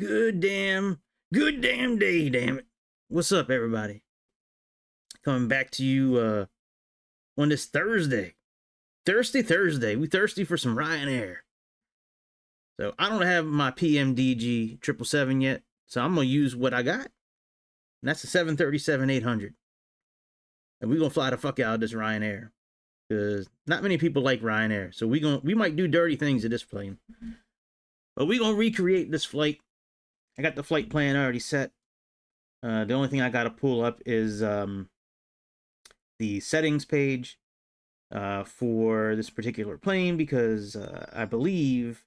Good damn day, damn it. What's up, everybody? Coming back to you on this Thursday. Thirsty Thursday. We thirsty for some Ryanair. So I don't have my PMDG 777 yet, so I'm gonna use what I got. And that's the 737-800. And we're gonna fly the fuck out of this Ryanair. Because not many people like Ryanair. So we might do dirty things to this plane. But we're gonna recreate this flight. I got the flight plan already set. The only thing I gotta pull up is the settings page for this particular plane, because I believe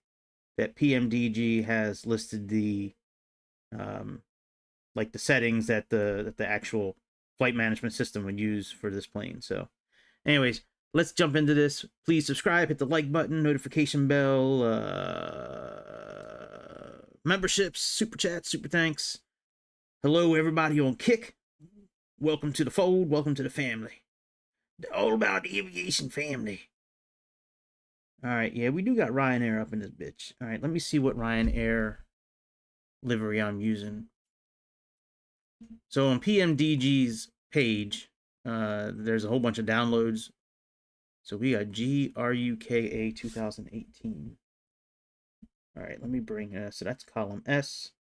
that PMDG has listed the like the settings that the actual flight management system would use for this plane. So anyways, let's jump into this. Please subscribe, hit the like button, notification bell, memberships, super chats, super thanks. Hello, everybody on Kick. Welcome to the fold. Welcome to the family. All about the aviation family. All right, yeah, we do got Ryanair up in this bitch. All right, let me see what Ryanair livery I'm using. So on PMDG's page, there's a whole bunch of downloads. So we got GRUKA 2018. All right, let me bring, so that's column S.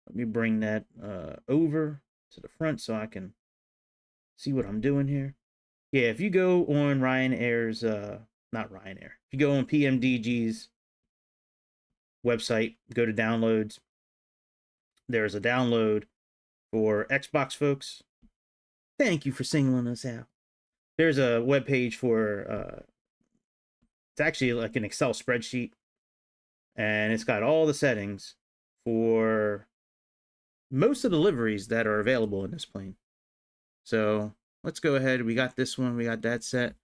Let me bring that over to the front so I can see what I'm doing here. Yeah, if you go on Ryanair's, not Ryanair, if you go on PMDG's website, go to downloads, there's a download for Xbox folks. Thank you for singling us out. There's a web page for, it's actually like an Excel spreadsheet, and it's got all the settings for most of the liveries that are available in this plane. So let's go ahead. We got this one. We got that set.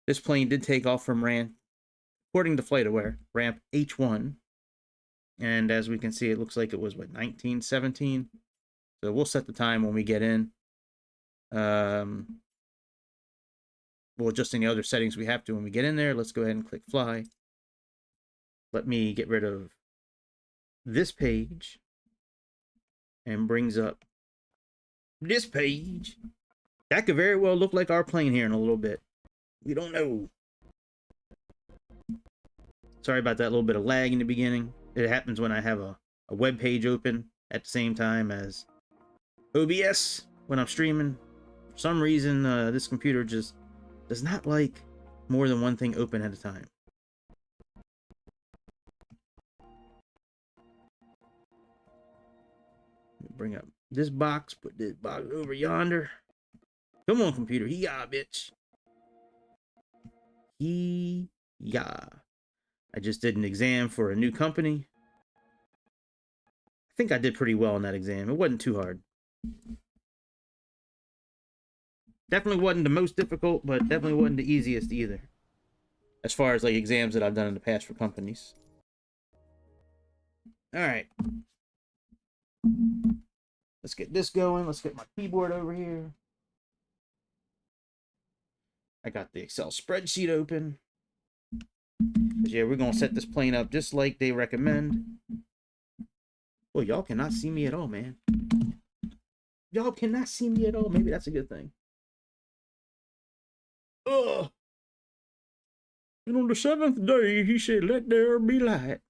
This plane did take off from ramp, according to FlightAware, ramp H1. And as we can see, it looks like it was, what, 1917? So we'll set the time when we get in. We'll adjust any other settings we have to when we get in there. Let's go ahead and click fly. Let me get rid of this page and brings up this page. That could very well look like our plane here in a little bit. We don't know. Sorry about that little bit of lag in the beginning. It happens when I have a web page open at the same time as OBS when I'm streaming. For some reason, this computer just does not like more than one thing open at a time. Bring up this box, put this box over yonder. Come on, computer. Hee-yah, bitch. Hee-yah. I just did an exam for a new company. I think I did pretty well on that exam. It wasn't too hard. Definitely wasn't the most difficult, but definitely wasn't the easiest either, as far as like exams that I've done in the past for companies. All right. Let's get this going. Let's get my keyboard over here. I got the Excel spreadsheet open. But yeah, we're going to set this plane up just like they recommend. Well, y'all cannot see me at all, man. Y'all cannot see me at all. Maybe that's a good thing. Ugh. And on the 7th day, he said, let there be light.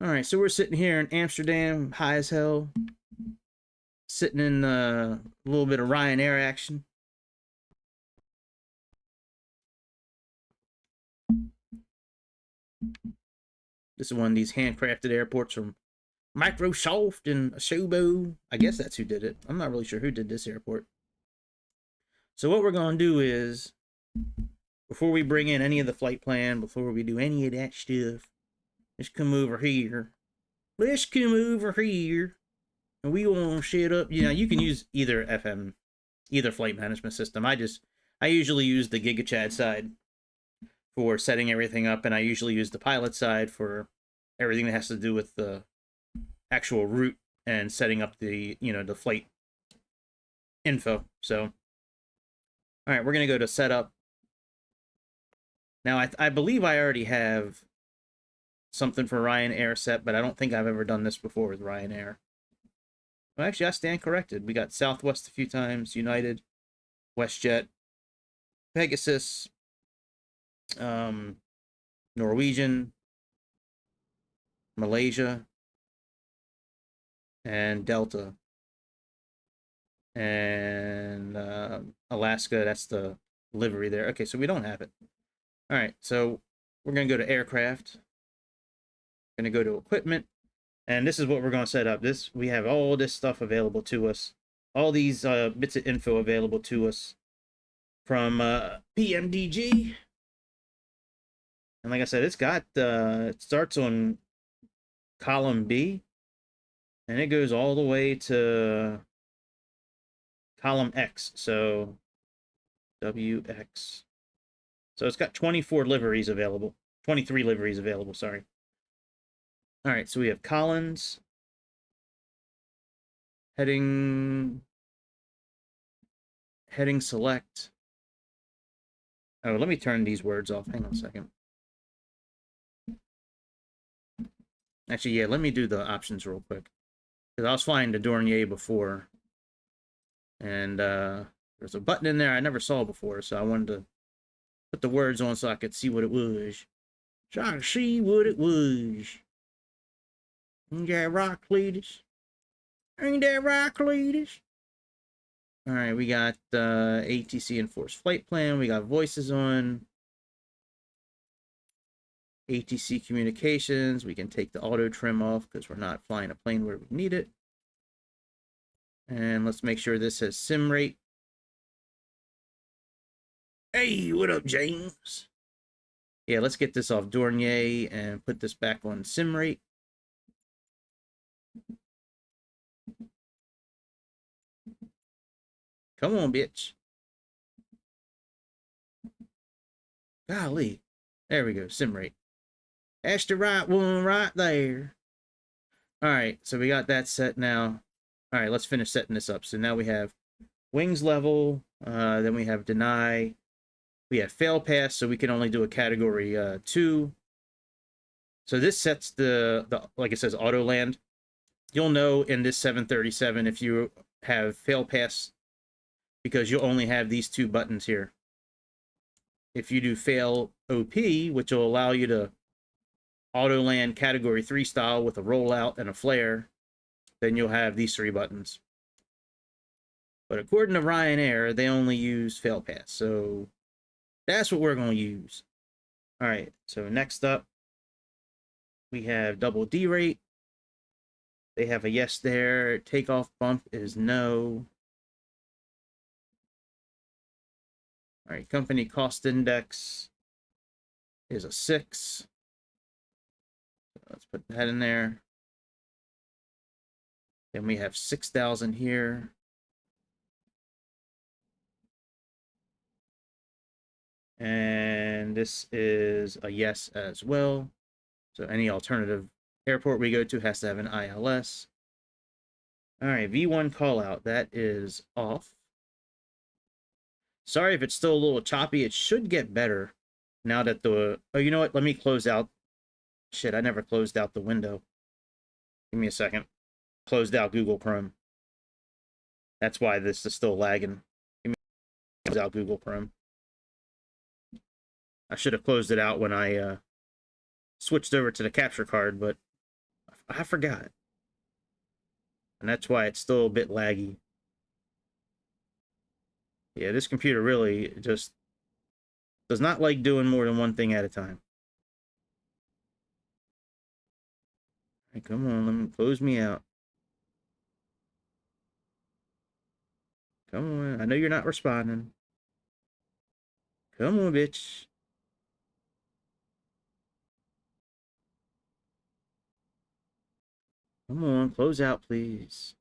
All right, so we're sitting here in Amsterdam, high as hell. Sitting in a little bit of Ryanair action. This is one of these handcrafted airports from Microsoft and Ashobo. I guess that's who did it. I'm not really sure who did this airport. So what we're going to do is, before we bring in any of the flight plan, before we do any of that stuff, let's come over here. Let's come over here. And we want to set up, you know, you can use either flight management system. I usually use the GigaChad side for setting everything up, and I usually use the pilot side for everything that has to do with the actual route and setting up the, you know, the flight info. So, all right, we're going to go to setup. Now, I believe I already have something for Ryanair set, but I don't think I've ever done this before with Ryanair. Well, actually, I stand corrected. We got Southwest a few times, United, WestJet, Pegasus, Norwegian, Malaysia, and Delta. And Alaska, that's the livery there. Okay, so we don't have it. All right, so we're going to go to aircraft. Going to go to equipment. And this is what we're going to set up. We have all this stuff available to us. All these bits of info available to us from PMDG. And like I said, it's got, it starts on column B. And it goes all the way to column X. So WX. So it's got 24 liveries available. 23 liveries available, sorry. All right, so we have Collins. Heading select. Oh, let me turn these words off. Hang on a second. Actually, yeah, let me do the options real quick. Because I was flying to Dornier before. And there's a button in there I never saw before, so I wanted to put the words on so I could see what it was. So I could see what it was. Ain't that right, Cletus? Ain't that right, Cletus? Alright, we got ATC Enforced Flight Plan. We got voices on. ATC Communications. We can take the auto trim off because we're not flying a plane where we need it. And let's make sure this says sim rate. Hey, what up, James? Yeah, let's get this off Dornier and put this back on sim rate. Come on, bitch. Golly. There we go, sim rate. That's the right one right there. All right, so we got that set now. All right, let's finish setting this up. So now we have wings level, then we have deny. We have fail pass, so we can only do a category 2. So this sets the like it says auto land. You'll know in this 737 if you have fail pass because you'll only have these 2 buttons here. If you do fail OP, which will allow you to auto land category 3 style with a rollout and a flare, then you'll have these 3 buttons. But according to Ryanair, they only use fail pass. So that's what we're going to use. All right, so next up, we have double D rate. They have a yes there. Takeoff bump is no. All right, company cost index is a 6. Let's put that in there. Then we have 6,000 here. And this is a yes as well. So any alternative airport we go to has to have an ILS. All right, V1 call out. That is off. Sorry if it's still a little choppy. It should get better now that the... Oh, you know what? Let me close out. Shit, I never closed out the window. Give me a second. Closed out Google Chrome. That's why this is still lagging. Give me close out Google Chrome. I should have closed it out when I switched over to the capture card, but I forgot. And that's why it's still a bit laggy. Yeah, this computer really just does not like doing more than one thing at a time. All right, come on, let me close me out. Come on, I know you're not responding. Come on, bitch. Come on, close out, please.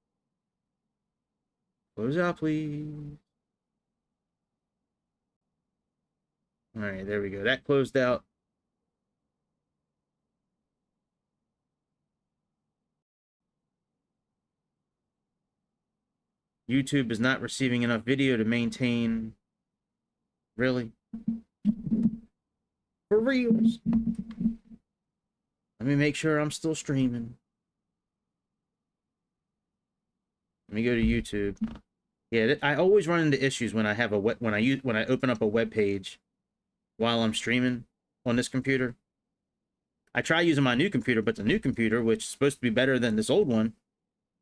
Close out, please. All right, there we go. That closed out. YouTube is not receiving enough video to maintain. Really? For reals? Let me make sure I'm still streaming. Let me go to YouTube. Yeah, I always run into issues when I have when I open up a web page while I'm streaming on this computer. I try using my new computer, but the new computer, which is supposed to be better than this old one,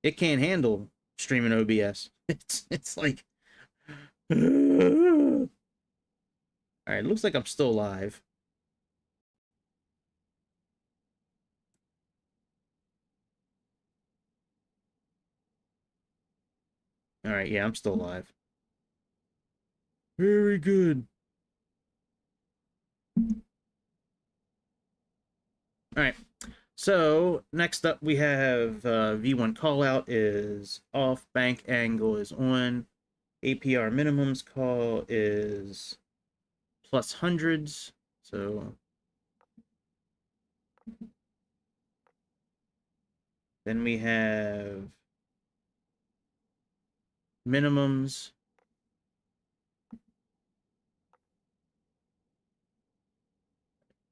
it can't handle streaming OBS. It's like all right, looks like I'm still live. All right, yeah, I'm still live. Very good. All right. So next up we have V1 callout is off, bank angle is on, APR minimums call is plus hundreds. So then we have minimums.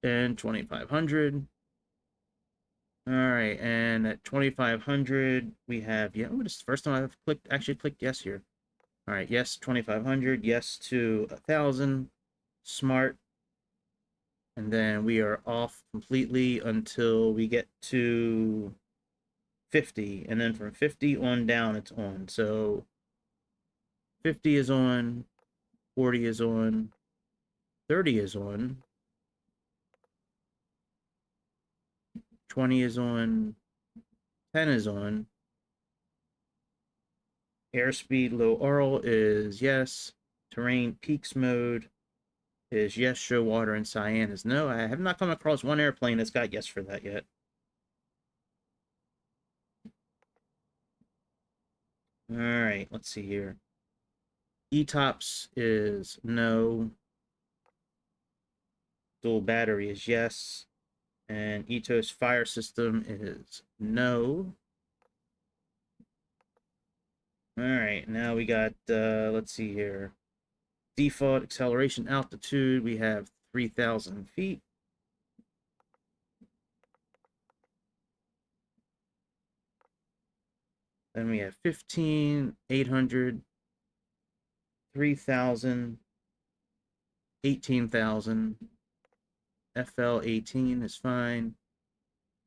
And 2,500. All right, and at 2,500 we have this is the first time I've actually clicked yes here. All right, yes 2,500, yes to 1,000, smart, and then we are off completely until we get to 50, and then from 50 on down it's on. So 50 is on, 40 is on, 30 is on, 20 is on, 10 is on. Airspeed low RL is yes. Terrain peaks mode is yes. Show water and cyan is no. I have not come across one airplane that's got yes for that yet. All right, let's see here. ETOPS is no. Dual battery is yes. And ETOS fire system is no. All right, now we got, let's see here. Default acceleration altitude, we have 3,000 feet. Then we have 15, 800, 3,000, 18,000. FL 18 is fine.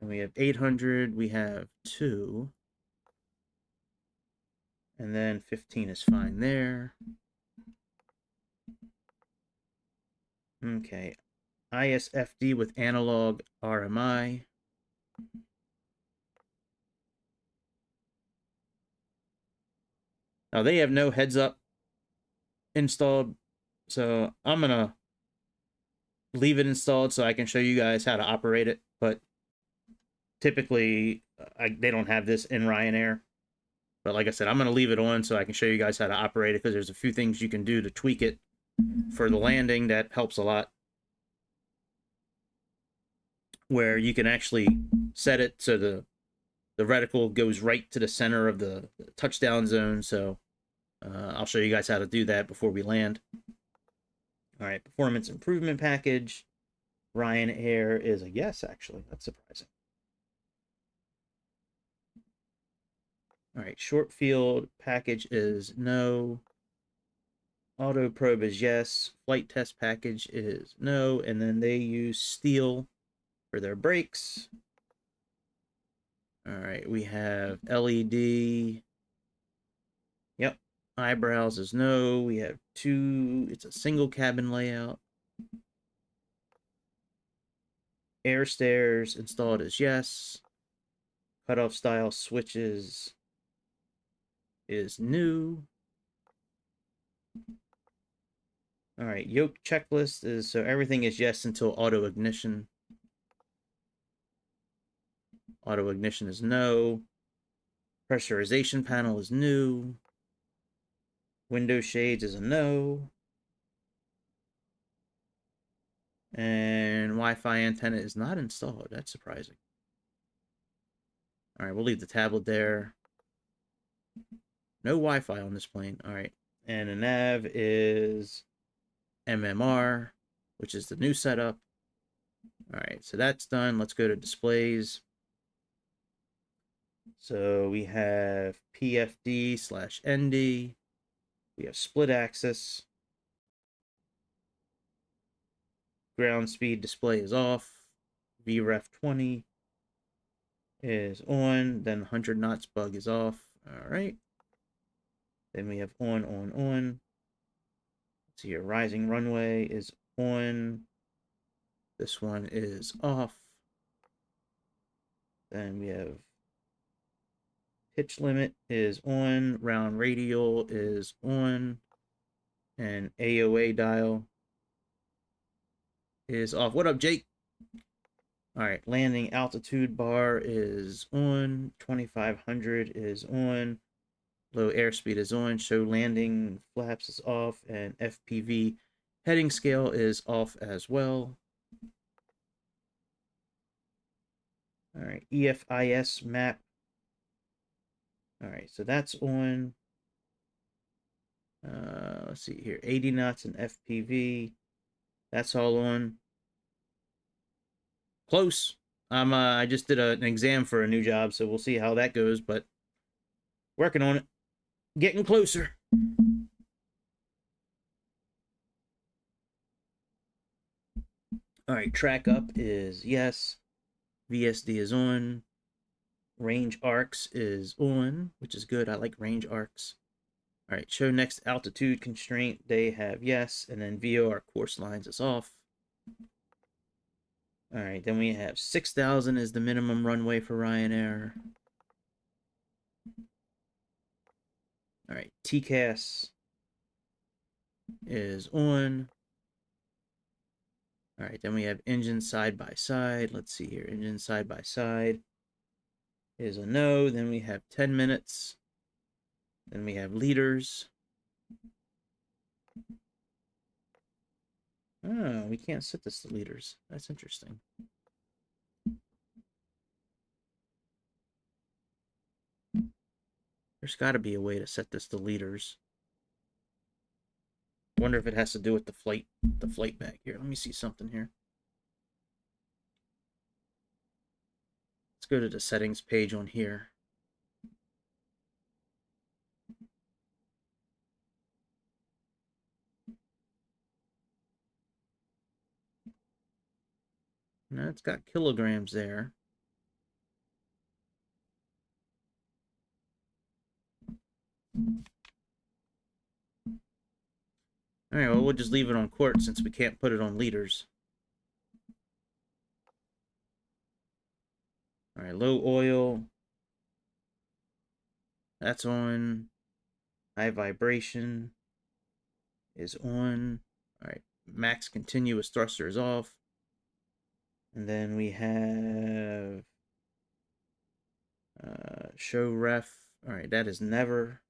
And we have 800, we have 2. And then 15 is fine there. Okay. ISFD with analog RMI. Now they have no heads up installed, so I'm gonna leave it installed so I can show you guys how to operate it. But typically they don't have this in Ryanair. But like I said, I'm gonna leave it on so I can show you guys how to operate it, because there's a few things you can do to tweak it for the landing that helps a lot. Where you can actually set it so the reticle goes right to the center of the touchdown zone. So I'll show you guys how to do that before we land. All right, performance improvement package. Ryanair is a yes, actually. That's surprising. All right, short field package is no. Auto probe is yes. Flight test package is no. And then they use steel for their brakes. All right, we have LED. Yep. Eyebrows is no. We have 2. It's a single cabin layout. Air stairs installed is yes. Cutoff style switches is new. All right, yoke checklist is so everything is yes until auto ignition. Auto ignition is no. Pressurization panel is new. Window shades is a no. And Wi-Fi antenna is not installed. That's surprising. All right, we'll leave the tablet there. No Wi-Fi on this plane. All right. And the nav is MMR, which is the new setup. All right, so that's done. Let's go to displays. So we have PFD/ND. We have split axis. Ground speed display is off. VREF 20 is on. Then 100 knots bug is off. All right. Then we have on. Let's see here. Rising runway is on. This one is off. Then we have pitch limit is on. Round radial is on. And AOA dial is off. What up, Jake? All right, landing altitude bar is on. 2500 is on. Low airspeed is on. Show landing flaps is off. And FPV heading scale is off as well. All right, EFIS map. All right, so that's on. Let's see here. 80 knots and FPV. That's all on. Close. I just did an exam for a new job, so we'll see how that goes, but working on it. Getting closer. All right, track up is yes. VSD is on. Range arcs is on, which is good. I like range arcs. All right, show next altitude constraint. They have yes, and then VOR course lines is off. All right, then we have 6,000 is the minimum runway for Ryanair. All right, TCAS is on. All right, then we have engine side by side. Let's see here, engine side by side is a no. Then we have 10 minutes. Then we have liters. Oh, we can't set this to liters. That's interesting. There's got to be a way to set this to liters. Wonder if it has to do with the flight back here. Let me see something here. Let's go to the settings page on here. Now it's got kilograms there. All right, well, we'll just leave it on quarts since we can't put it on liters. All right, low oil. That's on. High vibration is on. All right, max continuous thruster is off. And then we have show ref. All right, that is never.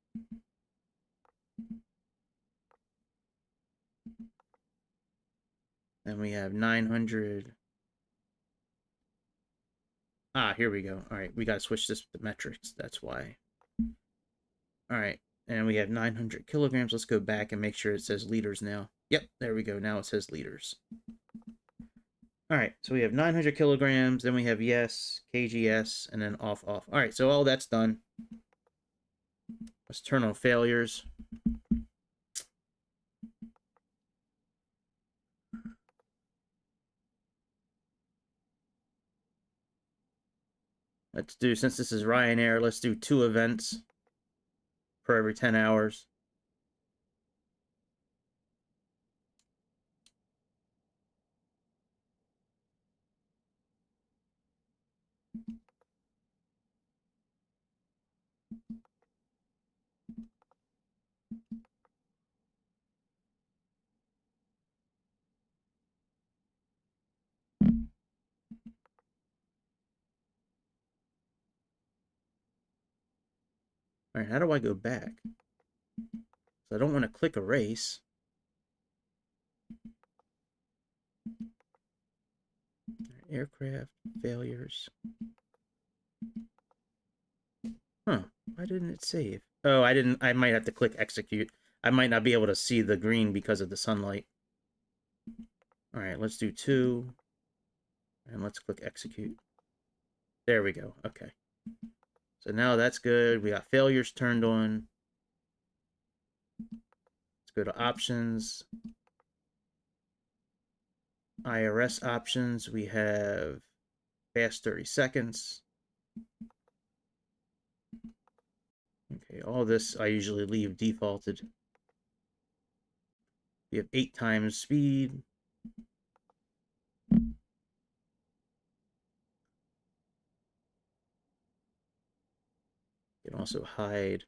Then we have 900. Ah, here we go. All right, we got to switch this to metrics. That's why. All right, and we have 900 kilograms. Let's go back and make sure it says liters now. Yep, there we go. Now it says liters. All right, so we have 900 kilograms. Then we have yes, KGS, and then off. All right, so all that's done. Let's turn on failures. Let's do, since this is Ryanair, let's do 2 events per every 10 hours. All right, how do I go back? So I don't want to click erase. Aircraft failures. Huh, why didn't it save? Oh, I might have to click execute. I might not be able to see the green because of the sunlight. All right, let's do 2. And let's click execute. There we go. Okay. So now that's good. We got failures turned on. Let's go to options. IRS options. We have fast 30 seconds. Okay, all this I usually leave defaulted. We have 8 times speed. You can also hide.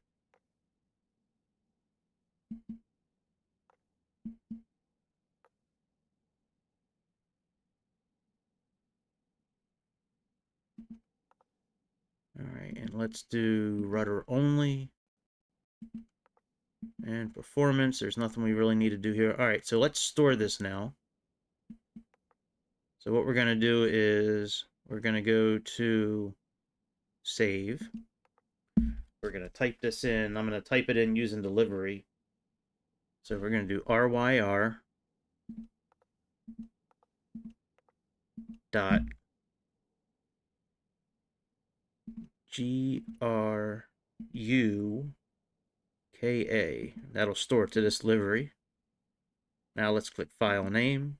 All right, and let's do rudder only. And performance, there's nothing we really need to do here. All right, so let's store this now. So what we're going to do is we're going to go to save. We're going to type this in. I'm going to type it in using delivery. So we're going to do RYR dot GRUKA. That'll store it to this livery. Now let's click file name,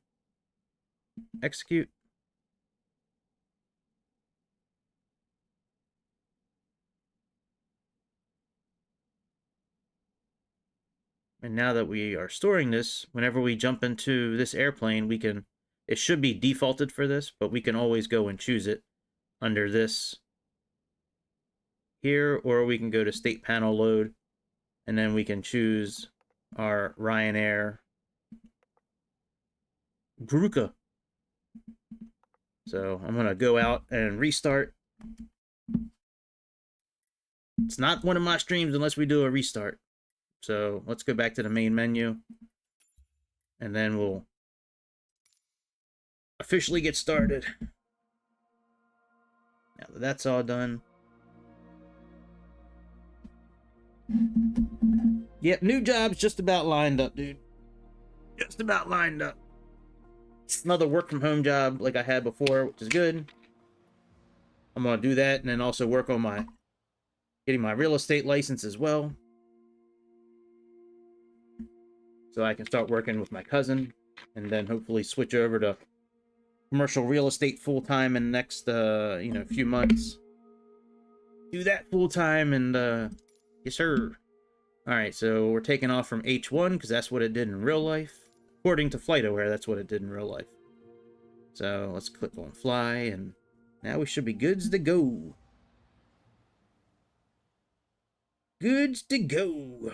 execute. And now that we are storing this, whenever we jump into this airplane, we can, it should be defaulted for this, but we can always go and choose it under this here, or we can go to state panel load, and then we can choose our Ryanair Gruka. So I'm going to go out and restart. It's not one of my streams unless we do a restart. So let's go back to the main menu, and then we'll officially get started. Now that that's all done. Yep, new job's just about lined up, dude. Just about lined up. It's another work from home job like I had before, which is good. I'm gonna do that and then also work on my getting my real estate license as well, so I can start working with my cousin and then hopefully switch over to commercial real estate full-time in the next few months. Do that full-time, and yes sir. All right, so we're taking off from H1 because that's what it did in real life. According to FlightAware, that's what it did in real life. So let's click on fly, and now we should be goods to go. Goods to go.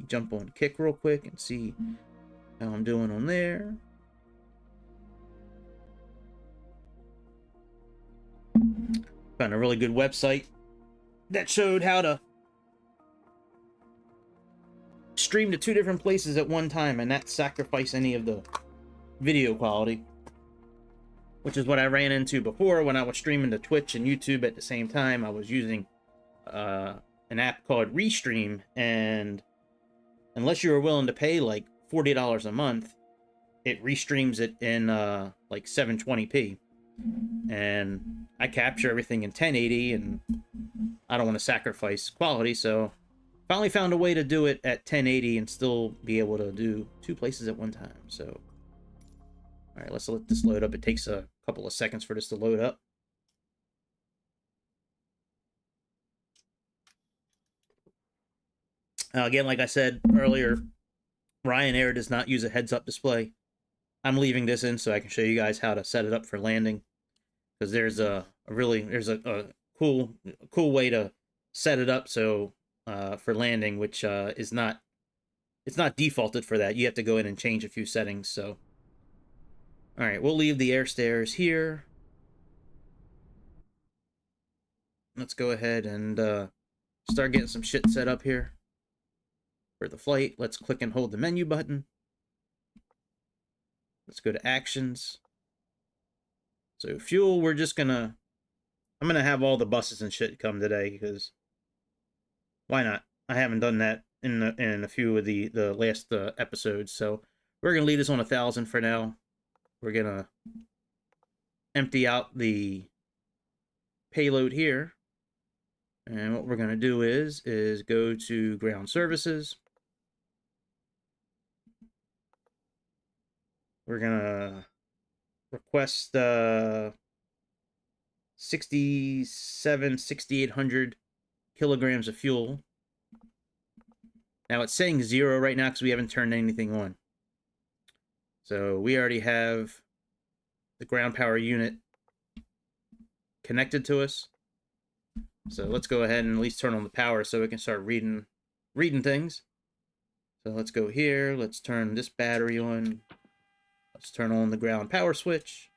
Jump on kick real quick and see how I'm doing on there. Found a really good website that showed how to stream to 2 different places at one time and not sacrifice any of the video quality, which is what I ran into before when I was streaming to Twitch and YouTube at the same time. I was using an app called Restream, and unless you were willing to pay like $40 a month, it restreams it in like 720p, and I capture everything in 1080, and I don't want to sacrifice quality, so finally found a way to do it at 1080 and still be able to do 2 places at one time. So all right, let's let this load up. It takes a couple of seconds for this to load up. Again, like I said earlier, Ryanair does not use a heads-up display. I'm leaving this in so I can show you guys how to set it up for landing, because there's a cool way to set it up so for landing, which it's not defaulted for that. You have to go in and change a few settings. So all right, we'll leave the air stairs here. Let's go ahead and start getting some shit set up here for the flight. Let's click and hold the menu button. Let's go to actions. So fuel, I'm gonna have all the buses and shit come today, because why not? I haven't done that in a few of the last episodes, so we're gonna leave this on 1,000 for now. We're gonna empty out the payload here. And what we're going to do is go to ground services. We're going to request 6,800 kilograms of fuel. Now it's saying 0 right now because we haven't turned anything on. So we already have the ground power unit connected to us. So let's go ahead and at least turn on the power so we can start reading things. So let's go here. Let's turn this battery on. Let's turn on the ground power switch.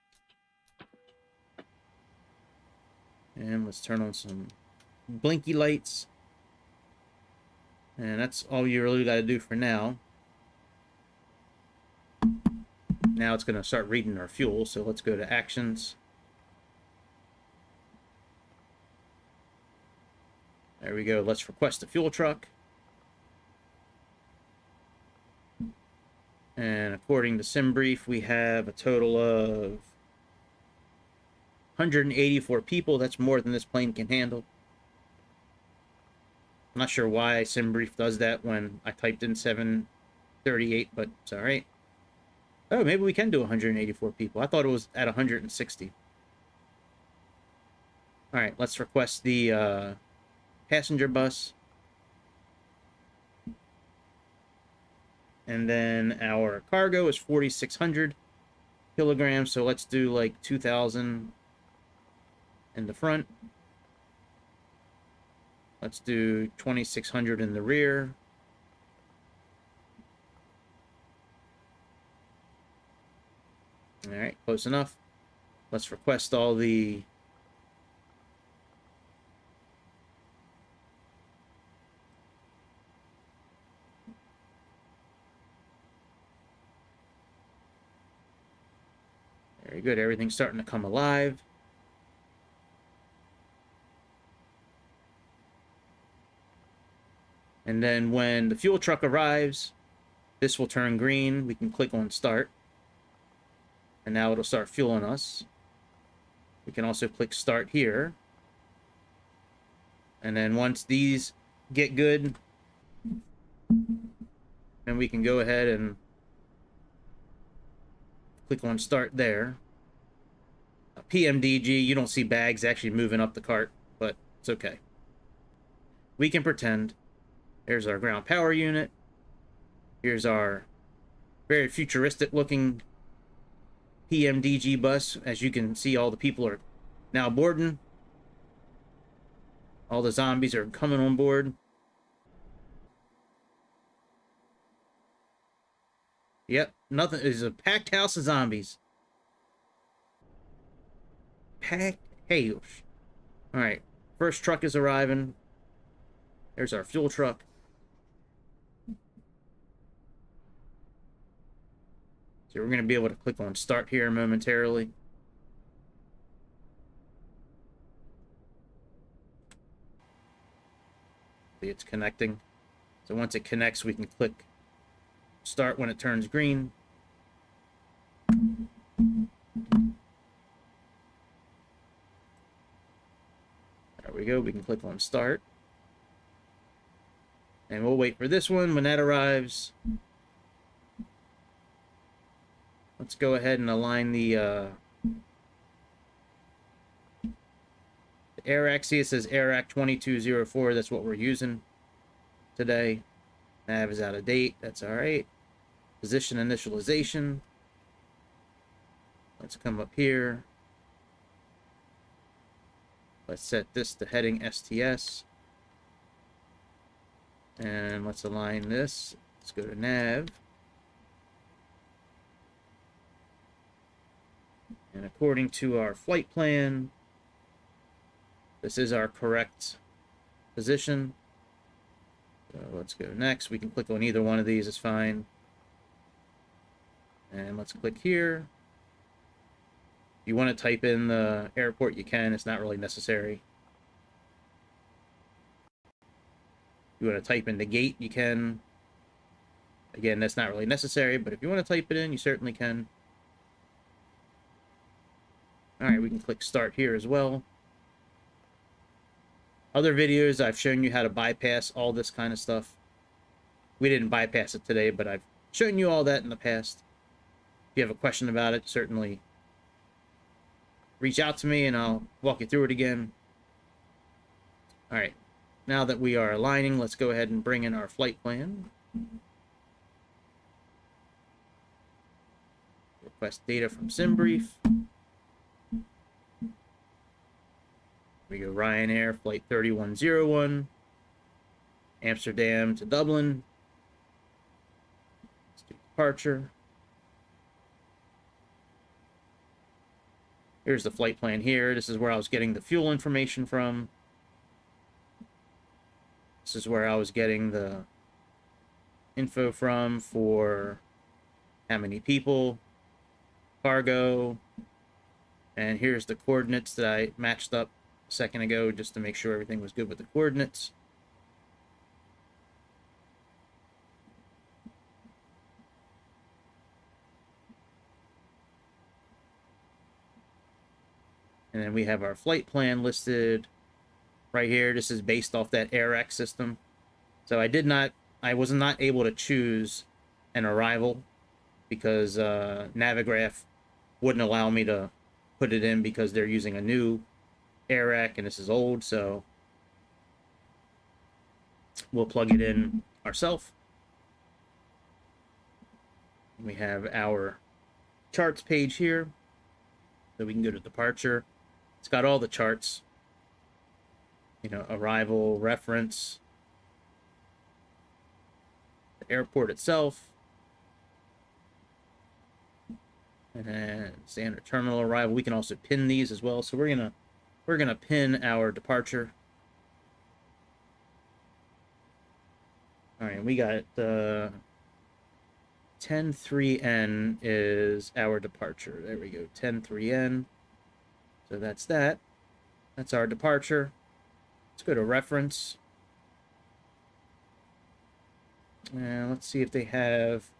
And let's turn on some blinky lights. And that's all you really got to do for now. Now it's going to start reading our fuel. So let's go to actions. There we go. Let's request a fuel truck. And according to SimBrief, we have a total of 184 people. That's more than this plane can handle. I'm not sure why SimBrief does that when I typed in 738, but it's all right. Oh, maybe we can do 184 people. I thought it was at 160. All right, let's request the passenger bus. And then our cargo is 4,600 kilograms, so let's do like 2,000 in the front. Let's do 2,600 in the rear. All right, close enough. Let's request all the very good. Everything's starting to come alive. And then when the fuel truck arrives, this will turn green. We can click on start. And now it'll start fueling us. We can also click start here. And then once these get good, then we can go ahead and click on start there. PMDG, you don't see bags actually moving up the cart, but it's okay. We can pretend. There's our ground power unit. Here's our very futuristic looking PMDG bus. As you can see, all the people are now boarding. All the zombies are coming on board. Yep, nothing. It's a packed house of zombies. Packed house. Alright, first truck is arriving. There's our fuel truck. So we're going to be able to click on start here momentarily. See, it's connecting. So once it connects, we can click start when it turns green. There we go. We can click on start. And we'll wait for this one. When that arrives, let's go ahead and align the AirAC. See, it says AirAC 2204. That's what we're using today. Nav is out of date. That's all right. Position initialization. Let's come up here. Let's set this to heading STS. And let's align this. Let's go to nav. And according to our flight plan, this is our correct position. So let's go next. We can click on either one of these, it's fine. And let's click here. If you want to type in the airport, you can. It's not really necessary. If you want to type in the gate, you can. Again, that's not really necessary, but if you want to type it in, you certainly can. All right, we can click start here as well. Other videos, I've shown you how to bypass all this kind of stuff. We didn't bypass it today, but I've shown you all that in the past. If you have a question about it, certainly reach out to me and I'll walk you through it again. All right, now that we are aligning, let's go ahead and bring in our flight plan. Request data from SimBrief. We go Ryanair, flight 3101, Amsterdam to Dublin. Let's do departure. Here's the flight plan here. This is where I was getting the fuel information from. This is where I was getting the info from for how many people, cargo, and here's the coordinates that I matched up a second ago just to make sure everything was good with the coordinates. And then we have our flight plan listed right here. This is based off that AirX system. So I was not able to choose an arrival because Navigraph wouldn't allow me to put it in because they're using a new AirX and this is old, so we'll plug it in ourselves. We have our charts page here, so we can go to departure. It's got all the charts, you know, arrival, reference, the airport itself, and then standard terminal arrival. We can also pin these as well. So we're gonna pin our departure. All right, we got 10-3N is our departure. There we go, 10-3N. So that's that. That's our departure. Let's go to reference. And let's see if they have...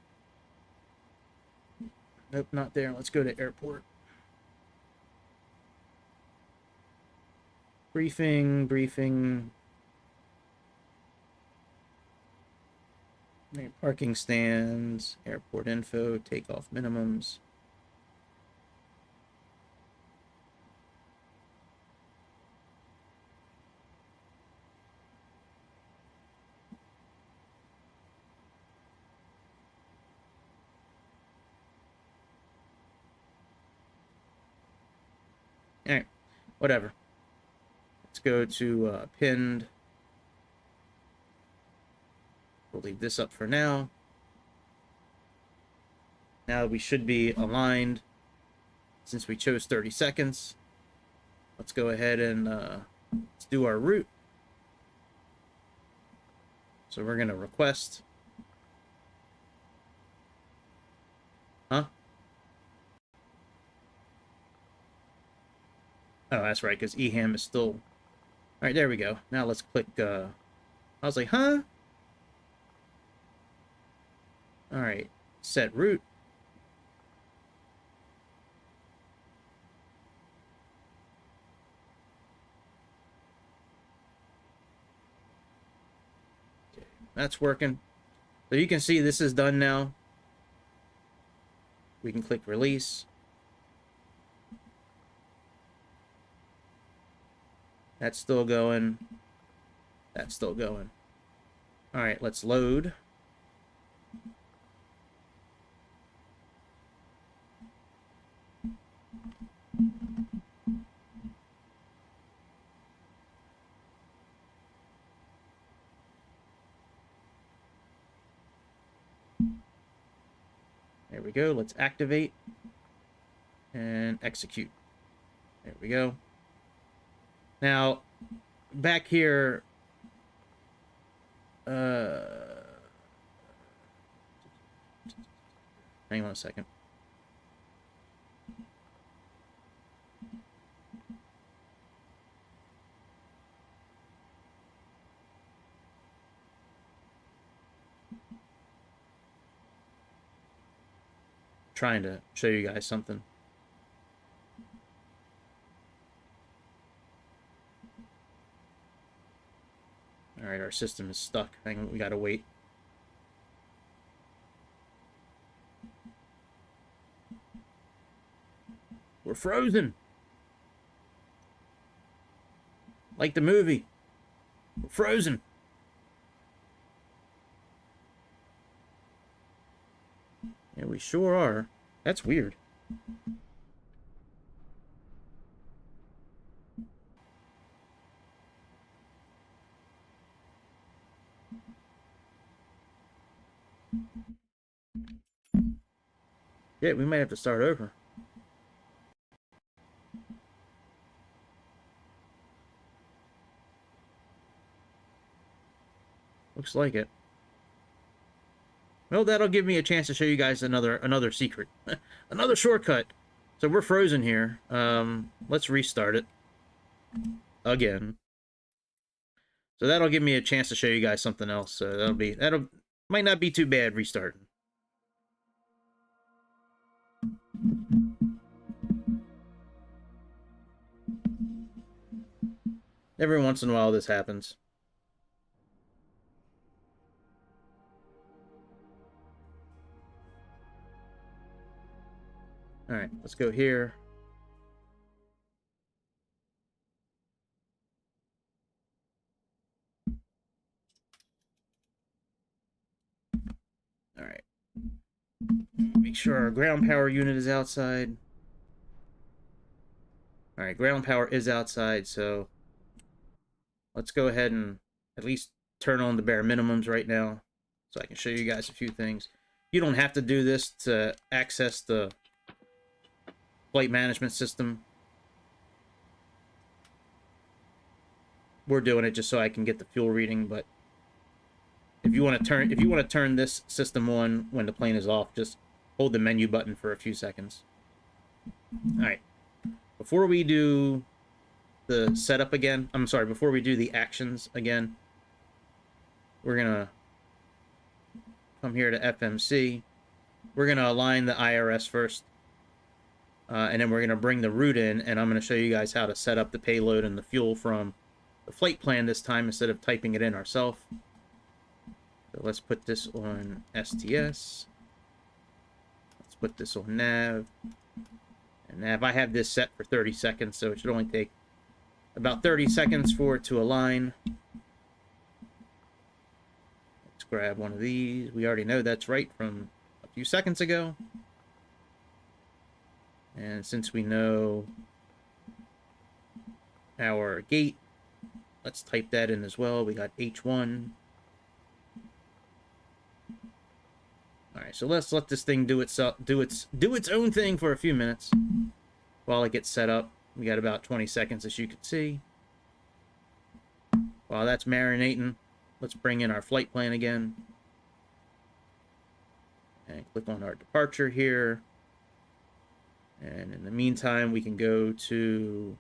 Nope, not there. Let's go to airport. Briefing. Parking stands, airport info, takeoff minimums. All right, whatever. Let's go to pinned. We'll leave this up for now. Now we should be aligned since we chose 30 seconds. Let's go ahead and let's do our route. So we're going to request. Huh? Oh, that's right, because EHAM is still... All right, there we go. Now let's click... I was like, huh? All right, set route. Okay, that's working. So you can see this is done now. We can click release. That's still going. That's still going. All right, let's load. There we go. Let's activate and execute. There we go. Now, back here, hang on a second. Trying to show you guys something. Alright, our system is stuck. Hang on, we gotta wait. We're frozen! Like the movie. We're frozen! Yeah, we sure are. That's weird. Yeah, we might have to start over. Looks like it. Well, that'll give me a chance to show you guys another secret. Another shortcut. So we're frozen here. Let's restart it. Again. So that'll give me a chance to show you guys something else. So that'll might not be too bad restarting. Every once in a while this happens. Alright, let's go here. Alright. Make sure our ground power unit is outside. Alright, ground power is outside, so let's go ahead and at least turn on the bare minimums right now so I can show you guys a few things. You don't have to do this to access the flight management system. We're doing it just so I can get the fuel reading, but if you want to turn this system on when the plane is off, just hold the menu button for a few seconds. All right. Before we do the setup again, before we do the actions again, we're gonna come here to FMC. We're gonna align the IRS first, and then we're gonna bring the route in, and I'm gonna show you guys how to set up the payload and the fuel from the flight plan this time instead of typing it in ourselves. So let's put this on STS. Let's put this on nav. And nav, I have this set for 30 seconds, so it should only take about 30 seconds for it to align. Let's grab one of these. We already know that's right from a few seconds ago. And since we know our gate, let's type that in as well. We got H1. All right, so let's let this thing do its own thing for a few minutes while it gets set up. We got about 20 seconds, as you can see. While that's marinating, let's bring in our flight plan again. And click on our departure here. And in the meantime, we can go to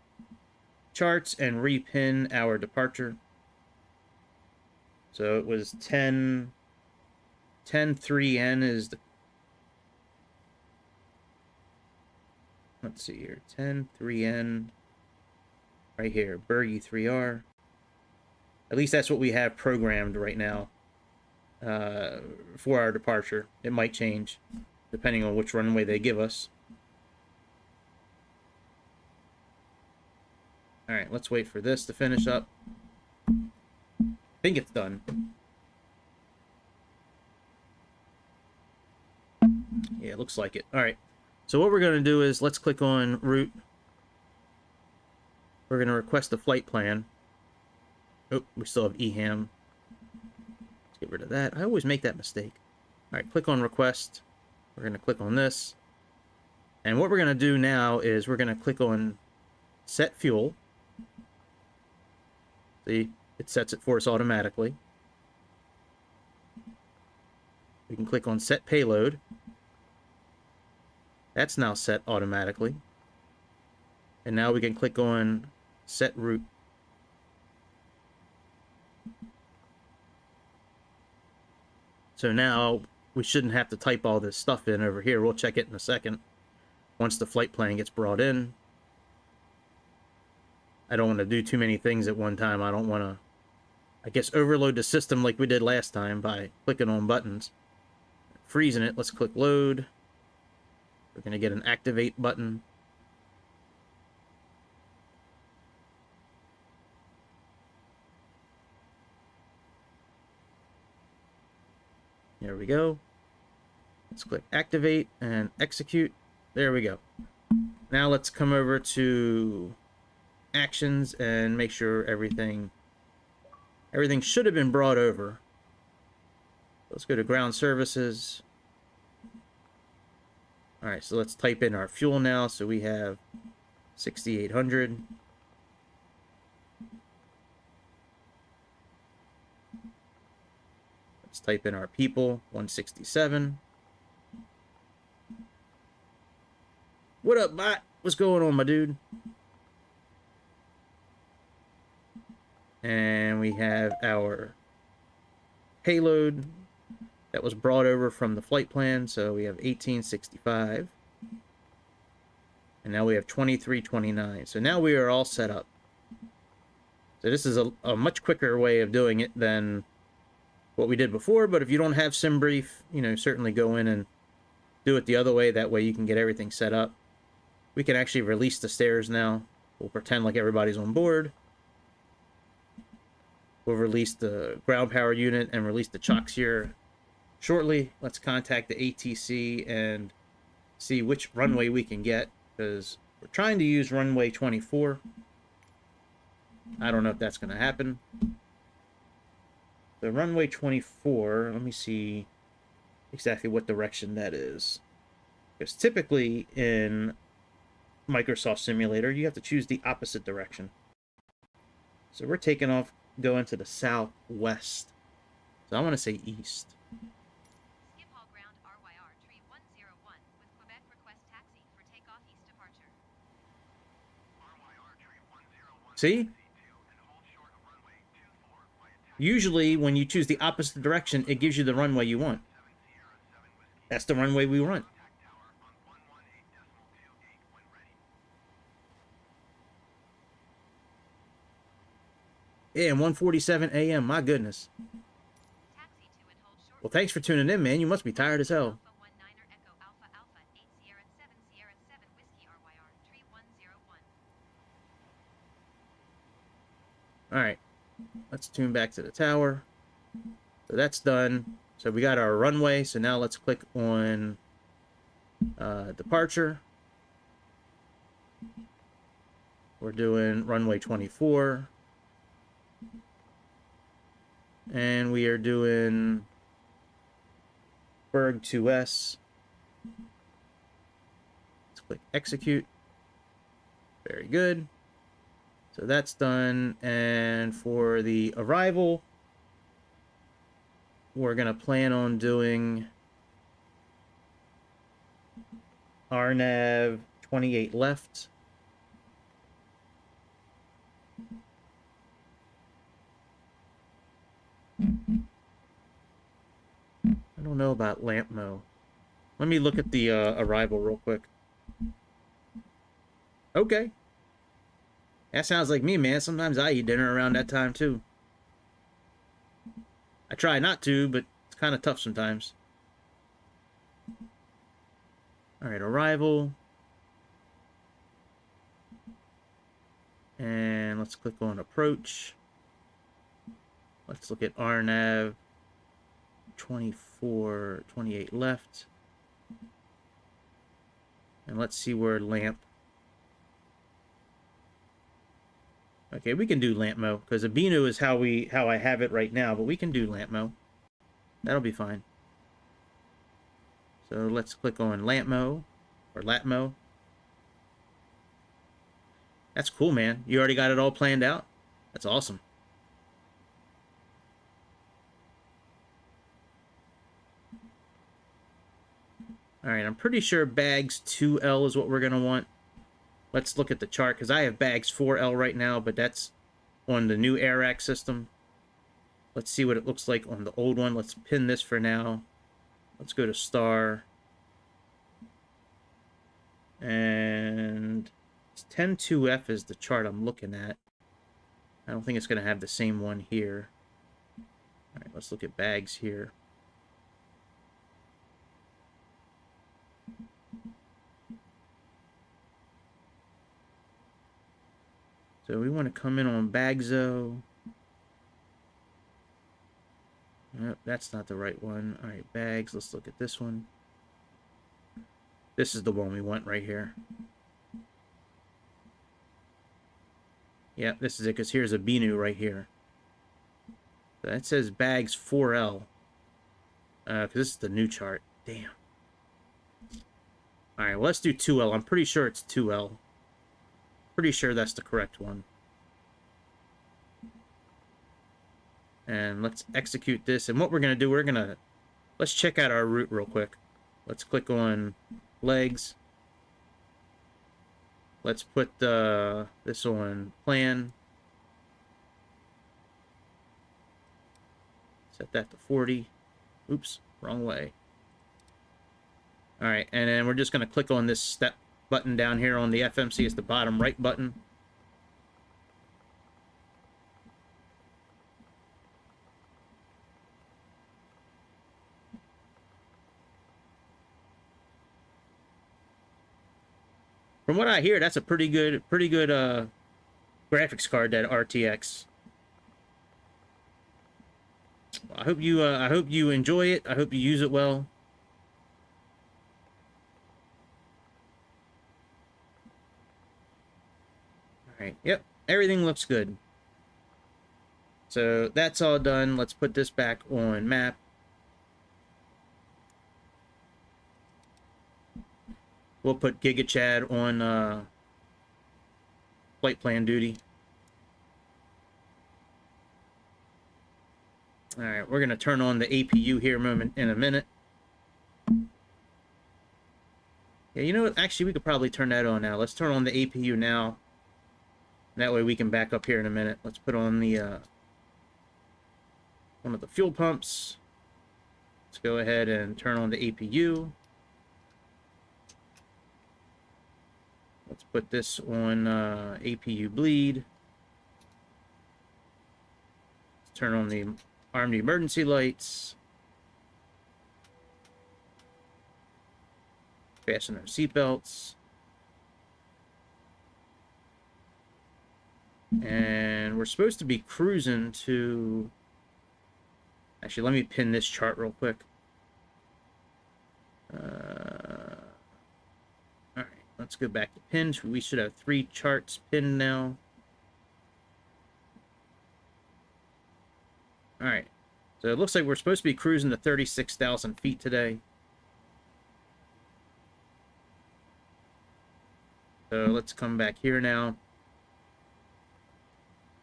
charts and repin our departure. So it was 10-3N is the... Let's see here. 10-3N. Right here. Bergy 3R. At least that's what we have programmed right now for our departure. It might change depending on which runway they give us. Alright, let's wait for this to finish up. I think it's done. Yeah, it looks like it. Alright, so what we're going to do is let's click on route. We're going to request a flight plan. Oh, we still have EHAM. Let's get rid of that. I always make that mistake. Alright, click on request. We're going to click on this. And what we're going to do now is we're going to click on set fuel. See, it sets it for us automatically. We can click on set payload. That's now set automatically. And now we can click on set route. So now we shouldn't have to type all this stuff in over here. We'll check it in a second once the flight plan gets brought in. I don't want to do too many things at one time. I don't want I guess, overload the system like we did last time by clicking on buttons. Freezing it, let's click load. We're going to get an activate button. There we go. Let's click activate and execute. There we go. Now let's come over to actions and make sure everything should have been brought over. Let's go to ground services. All right, so let's type in our fuel now. So we have 6,800. Let's type in our people, 167. What up, bot? What's going on, my dude? And we have our payload that was brought over from the flight plan. So we have 1865. And now we have 2329. So now we are all set up. So this is a much quicker way of doing it than what we did before. But if you don't have SimBrief, you know, certainly go in and do it the other way. That way you can get everything set up. We can actually release the stairs now. We'll pretend like everybody's on board. We'll release the ground power unit and release the chocks here shortly. Let's contact the ATC and see which runway we can get, because we're trying to use runway 24. I don't know if that's going to happen. The runway 24, let me see exactly what direction that is. Because typically in Microsoft Simulator, you have to choose the opposite direction. So we're taking off, going to the southwest. So I want to say east. Skip all ground RYR tree 101 with Quebec request taxi for takeoff east departure. RYR tree 101. See? Usually when you choose the opposite direction, it gives you the runway you want. That's the runway we want. Yeah, 1:47 a.m. My goodness. Well, thanks for tuning in, man. You must be tired as hell. All right. Let's tune back to the tower. So that's done. So we got our runway. So now let's click on departure. We're doing runway 24. And we are doing Berg 2S. Let's click execute. Very good. So that's done. And for the arrival, we're going to plan on doing RNAV 28 left. I don't know about Lampmo. Let me look at the arrival real quick. Okay. That sounds like me, man. Sometimes I eat dinner around that time, too. I try not to, but it's kind of tough sometimes. All right, arrival. And let's click on approach. Let's look at RNAV 24, 28 left. And let's see where lamp. Okay, we can do Lampmo, because Abino is how I have it right now, but we can do Lampmo. That'll be fine. So let's click on Lampmo, or Latmo. That's cool, man. You already got it all planned out? That's awesome. Alright, I'm pretty sure bags 2L is what we're going to want. Let's look at the chart, because I have bags 4L right now, but that's on the new AirAct system. Let's see what it looks like on the old one. Let's pin this for now. Let's go to star. And 102F is the chart I'm looking at. I don't think it's going to have the same one here. All right, let's look at bags here. So we want to come in on Bagzo. Nope, that's not the right one. All right, bags. Let's look at this one. This is the one we want right here. Yeah, this is it, because here's a Binu right here. So that says bags 4L. Because this is the new chart. Damn. All right, well, let's do 2L. I'm pretty sure it's 2L. Pretty sure that's the correct one. And let's execute this. And what we're going to do, let's check out our route real quick. Let's click on legs. Let's put this on plan. Set that to 40. Oops, wrong way. All right, and then we're just going to click on this step button down here on the FMC. It's the bottom right button. From what I hear, that's a pretty good graphics card, that RTX. I hope you enjoy it. I hope you use it well. All right. Yep. Everything looks good. So that's all done. Let's put this back on map. We'll put Giga Chad on flight plan duty. All right, we're gonna turn on the APU here in a minute. Yeah, you know what? Actually, we could probably turn that on now. Let's turn on the APU now. That way we can back up here in a minute. Let's put on the one of the fuel pumps. Let's go ahead and turn on the APU. Let's put this on APU bleed. Let's turn on the armed emergency lights. Fasten our seatbelts. And we're supposed to be cruising to... Actually, let me pin this chart real quick. Alright, let's go back to pins. We should have 3 charts pinned now. Alright, so it looks like we're supposed to be cruising to 36,000 feet today. So let's come back here now.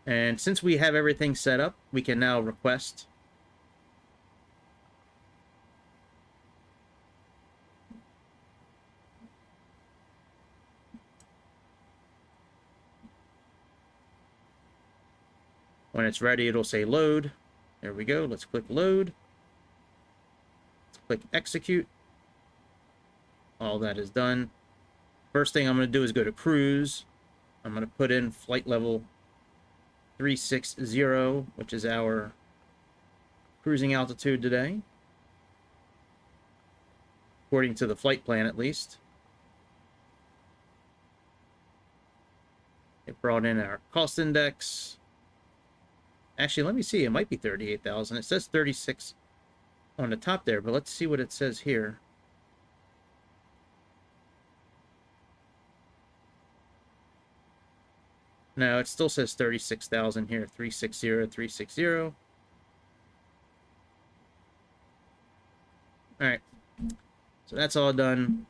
And since we have everything set up, we can now request. When it's ready, it'll say load. There we go. Let's click load. Let's click execute. All that is done. First thing I'm going to do is go to cruise. I'm going to put in flight level 360, which is our cruising altitude today, according to the flight plan at least. It brought in our cost index. Actually, let me see. It might be 38,000. It says 36 on the top there, but let's see what it says here. No, it still says 36,000 here. 360, 360. All right. So that's all done.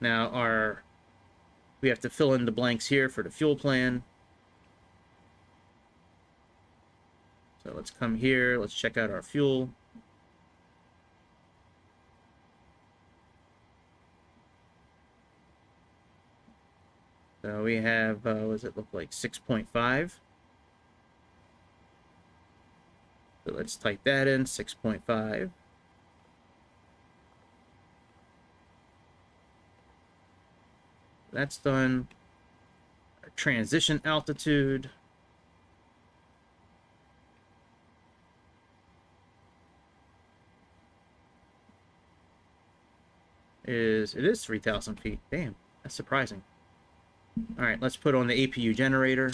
Now we have to fill in the blanks here for the fuel plan. So let's come here. Let's check out our fuel. So we have, what does it look like? 6.5. So let's type that in, 6.5. That's done. Our transition altitude. it is 3,000 feet. Damn, that's surprising. All right, let's put on the APU generator.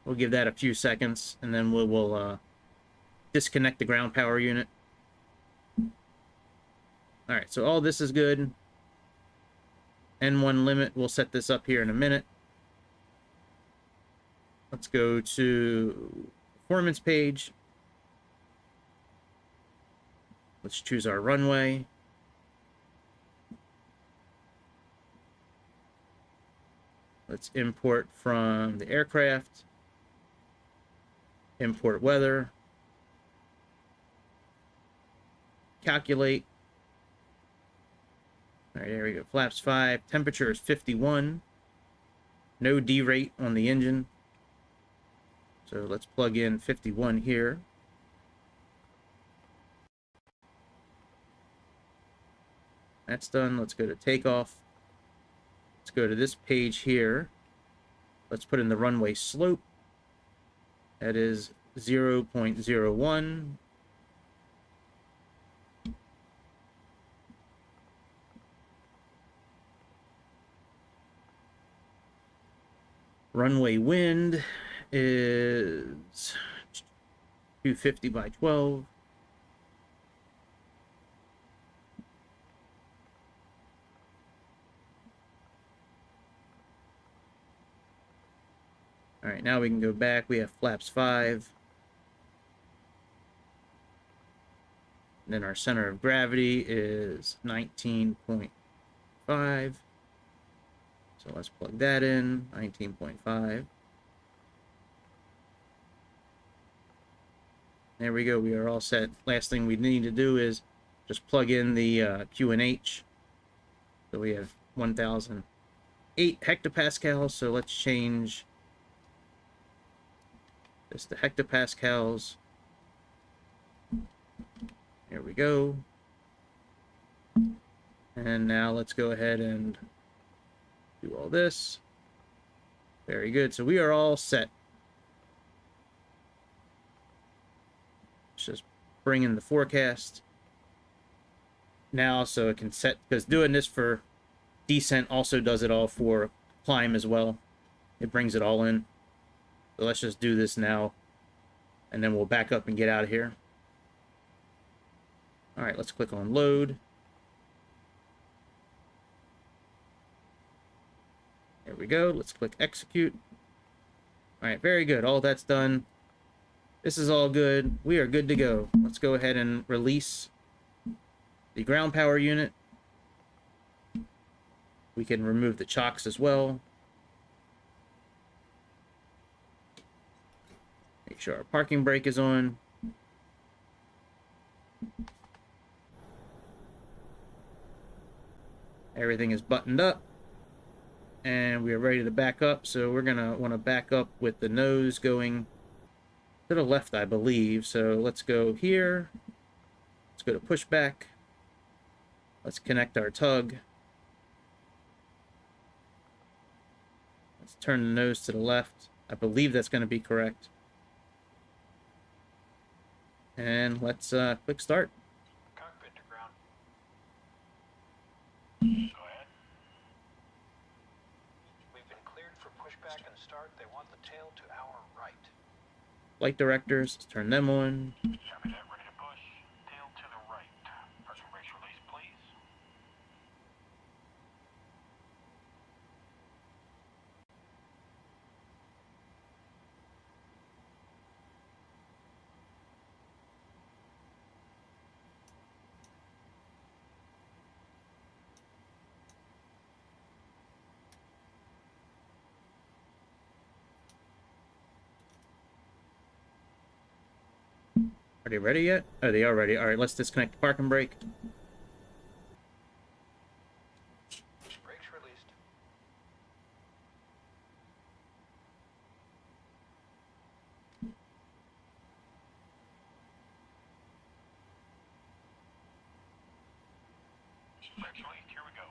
We'll give that a few seconds, and then we'll disconnect the ground power unit. All right, so all this is good. N1 limit, we'll set this up here in a minute. Let's go to performance page. Let's choose our runway. Let's import from the aircraft. Import weather. Calculate. All right, there we go. Flaps 5. Temperature is 51. No D-rate on the engine. So let's plug in 51 here. That's done. Let's go to takeoff. Let's go to this page here. Let's put in the runway slope. That is 0.01. Runway wind is 250 by 12. All right, now we can go back. We have flaps 5. And then our center of gravity is 19.5. So let's plug that in, 19.5. There we go, we are all set. Last thing we need to do is just plug in the QNH. So we have 1,008 hectopascals, so let's change this to hectopascals. Here we go. And now let's go ahead and do all this. Very good. So we are all set. Let's just bring in the forecast now so it can set, because doing this for descent also does it all for climb as well. It brings it all in. So let's just do this now, and then we'll back up and get out of here. All right, let's click on load. There we go. Let's click execute. All right, very good. All that's done. This is all good. We are good to go. Let's go ahead and release the ground power unit. We can remove the chocks as well. Make sure our parking brake is on. Everything is buttoned up. And we are ready to back up. So we're going to want to back up with the nose going to the left, I believe. So let's go here. Let's go to pushback. Let's connect our tug. Let's turn the nose to the left. I believe that's going to be correct. And let's click start. Cockpit to ground. Go ahead. We've been cleared for pushback and start. They want the tail to our right. Flight directors, let's turn them on. Copy that. Ready to push. Tail to the right. Pressure brakes release, please. Are they ready yet? Oh, they are ready. All right, let's disconnect the parking brake. Brakes released. Brakes released. Here we go.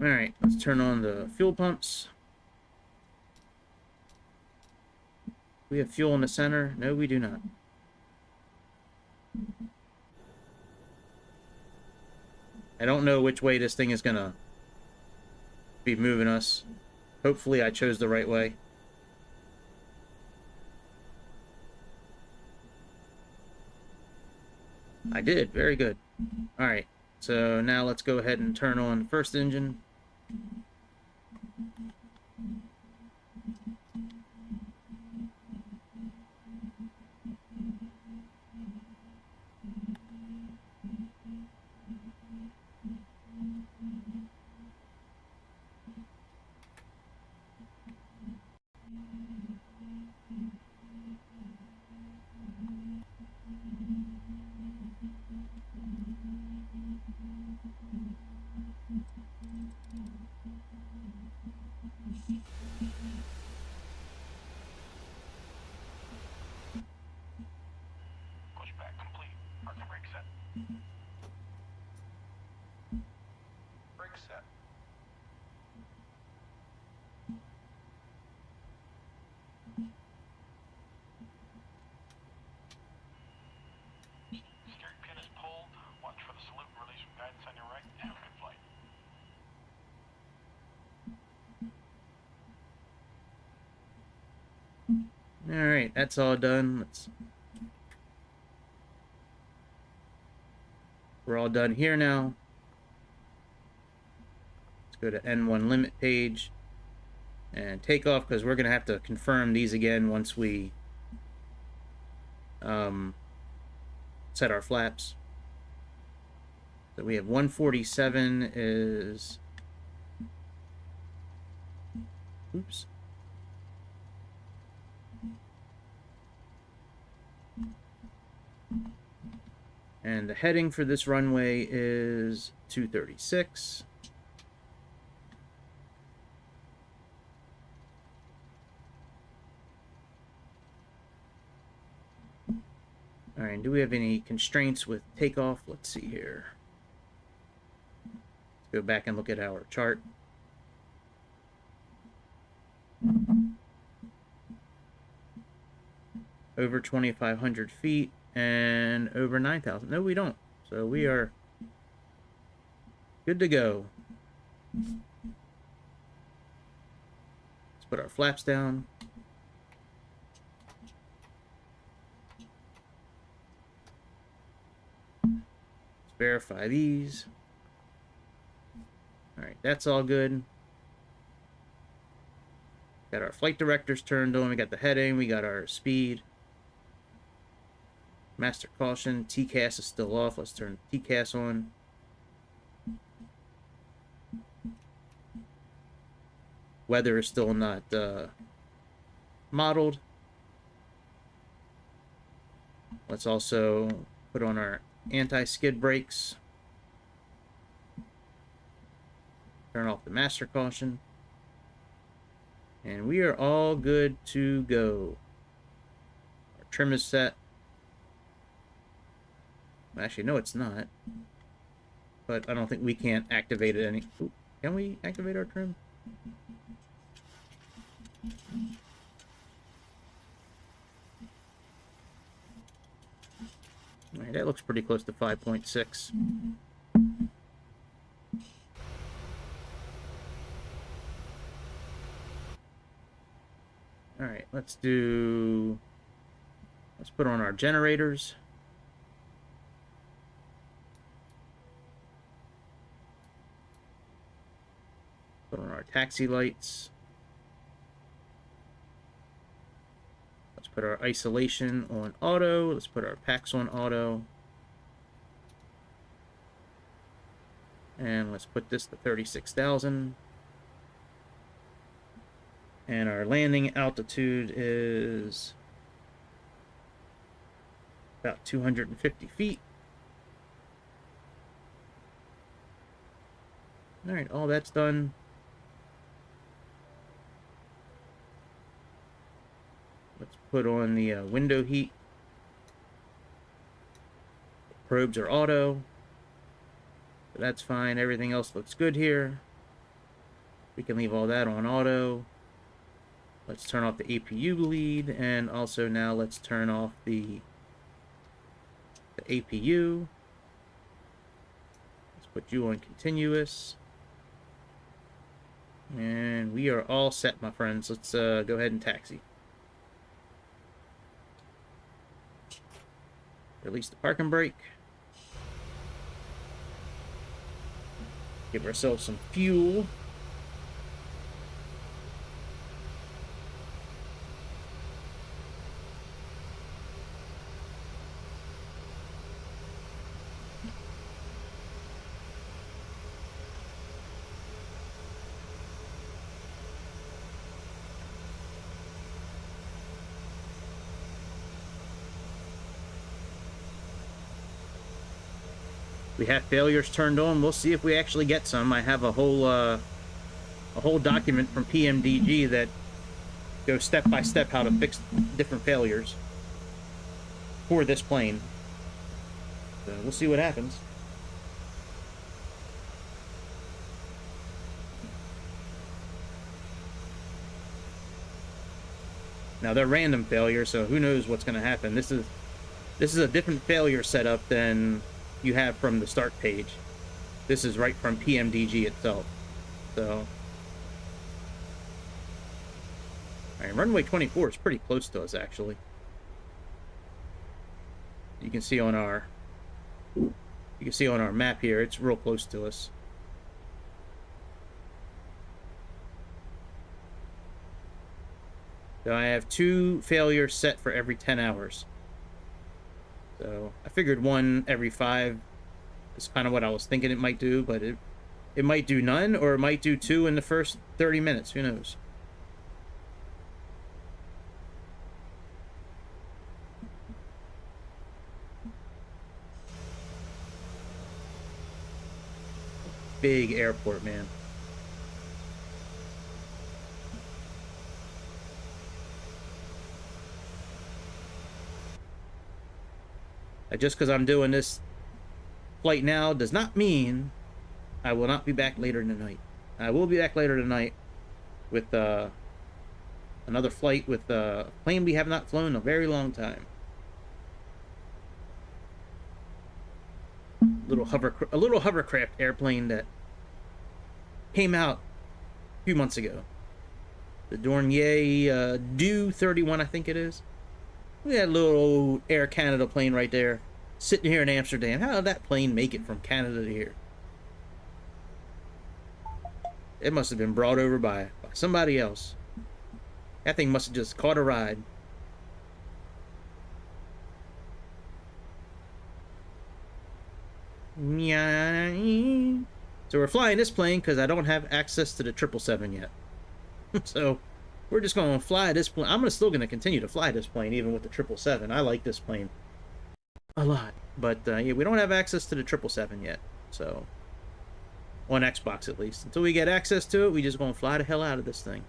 Alright, let's turn on the fuel pumps. We have fuel in the center? No, we do not. I don't know which way this thing is gonna be moving us. Hopefully I chose the right way. I did. Very good. Alright, so now let's go ahead and turn on the first engine. Pushback complete. Parking brake set. Brake set. Steering pin is pulled. Watch for the salute and release from guidance on your right. Have a good flight. Alright, that's all done. We're all done here now. Let's go to N1 limit page and take off, because we're going to have to confirm these again once we set our flaps. So we have 147 is... Oops. And the heading for this runway is 236. Alright, do we have any constraints with takeoff? Let's see here. Let's go back and look at our chart. Over 2,500 feet and over 9,000. No, we don't. So we are good to go. Let's put our flaps down. Let's verify these. Alright, that's all good. Got our flight directors turned on. We got the heading. We got our speed. Master caution. TCAS is still off. Let's turn TCAS on. Weather is still not modeled. Let's also put on our anti-skid brakes. Turn off the master caution. And we are all good to go. Our trim is set. Actually, no, it's not. But I don't think we can't activate it any... Ooh, can we activate our trim? Alright, that looks pretty close to 5.6. Alright, let's put on our generators. Put on our taxi lights. Let's put our isolation on auto. Let's put our packs on auto. And let's put this to 36,000. And our landing altitude is about 250 feet. Alright, all that's done. Let's put on the window heat. Probes are auto. So that's fine. Everything else looks good here. We can leave all that on auto. Let's turn off the APU lead, and also now let's turn off the APU. Let's put you on continuous. And we are all set, my friends. Let's go ahead and taxi. Release the parking brake. Give ourselves some fuel. We have failures turned on. We'll see if we actually get some. I have a whole document from PMDG that goes step by step how to fix different failures for this plane. So we'll see what happens. Now they're random failures, so who knows what's going to happen. This is a different failure setup than you have from the start page. This is right from PMDG itself. So, all right, runway 24 is pretty close to us, actually. You can see on our map here, it's real close to us. So I have 2 failures set for every 10 hours. So I figured 1 every 5 is kind of what I was thinking it might do, but it might do none, or it might do 2 in the first 30 minutes. Who knows? Big airport, man. Just because I'm doing this flight now does not mean I will not be back later tonight. I will be back later tonight with another flight with a plane we have not flown in a very long time. A little hovercraft airplane that came out a few months ago. The Dornier Do 31, I think it is. Look at that little old Air Canada plane right there, sitting here in Amsterdam. How did that plane make it from Canada to here? It must have been brought over by somebody else. That thing must have just caught a ride. So we're flying this plane because I don't have access to the 777 yet. So we're just going to fly this plane. I'm still going to continue to fly this plane even with the 777. I like this plane a lot. But yeah, we don't have access to the 777 yet. So on Xbox at least. Until we get access to it, we just going to fly the hell out of this thing.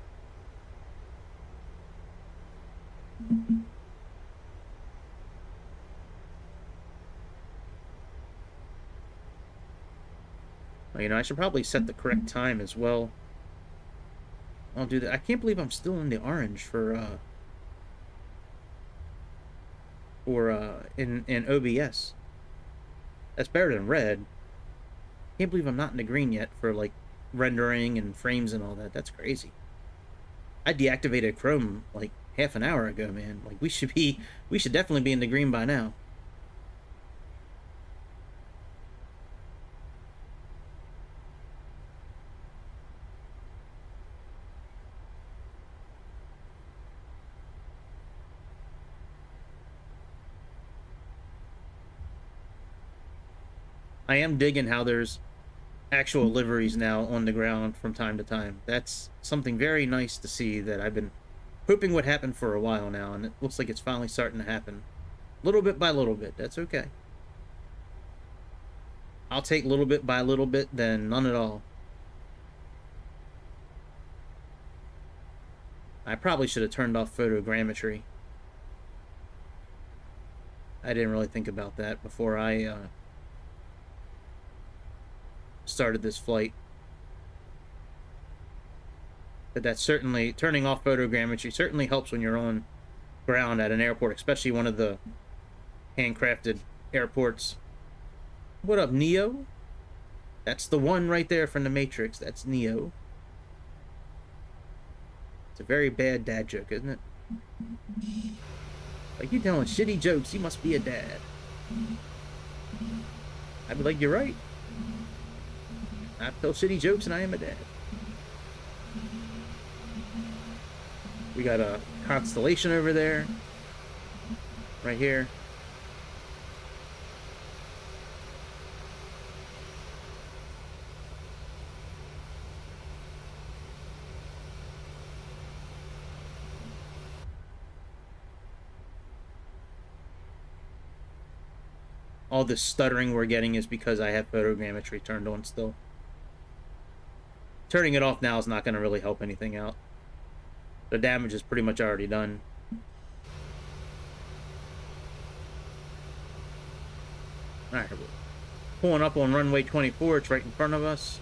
Well, you know, I should probably set the correct time as well. I'll do that. I can't believe I'm still in the orange for in OBS. That's better than red. Can't believe I'm not in the green yet for like rendering and frames and all that. That's crazy. I deactivated Chrome like half an hour ago, man. Like we should definitely be in the green by now. I am digging how there's actual liveries now on the ground from time to time. That's something very nice to see that I've been hoping would happen for a while now, and it looks like it's finally starting to happen. Little bit by little bit. That's okay. I'll take little bit by little bit than none at all. I probably should have turned off photogrammetry. I didn't really think about that before I started this flight. But that's certainly, turning off photogrammetry certainly helps when you're on ground at an airport, especially one of the handcrafted airports. What up, Neo? That's the one right there from the Matrix. That's Neo. It's a very bad dad joke, isn't it? Like, you telling shitty jokes, you must be a dad. I'd be like, you're right. I tell shitty jokes and I am a dad. We got a constellation over there. Right here. All this stuttering we're getting is because I have photogrammetry turned on still. Turning it off now is not going to really help anything out. The damage is pretty much already done. Alright, we're pulling up on runway 24. It's right in front of us.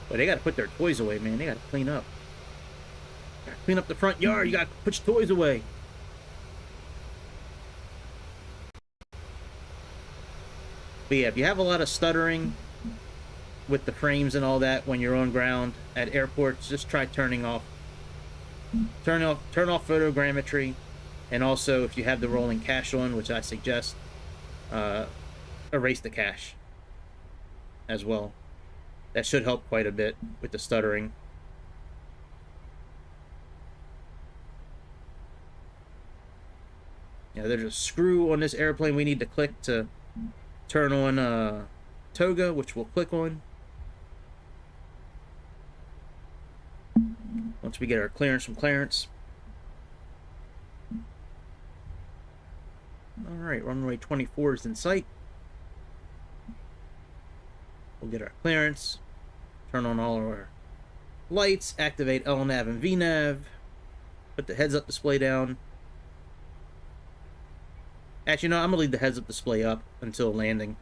But they got to put their toys away, man. They got to clean up. Gotta clean up the front yard. You got to put your toys away. But yeah, if you have a lot of stuttering with the frames and all that when you're on ground at airports, just try turning off. Turn off photogrammetry, and also if you have the rolling cache on, which I suggest, erase the cache as well. That should help quite a bit with the stuttering. Yeah, there's a screw on this airplane we need to click to turn on toga, which we'll click on once we get our clearance from Clarence. Alright, runway 24 is in sight. We'll get our clearance, turn on all of our lights, activate LNAV and VNAV, put the heads-up display down. Actually, no, I'm going to leave the heads-up display up until landing,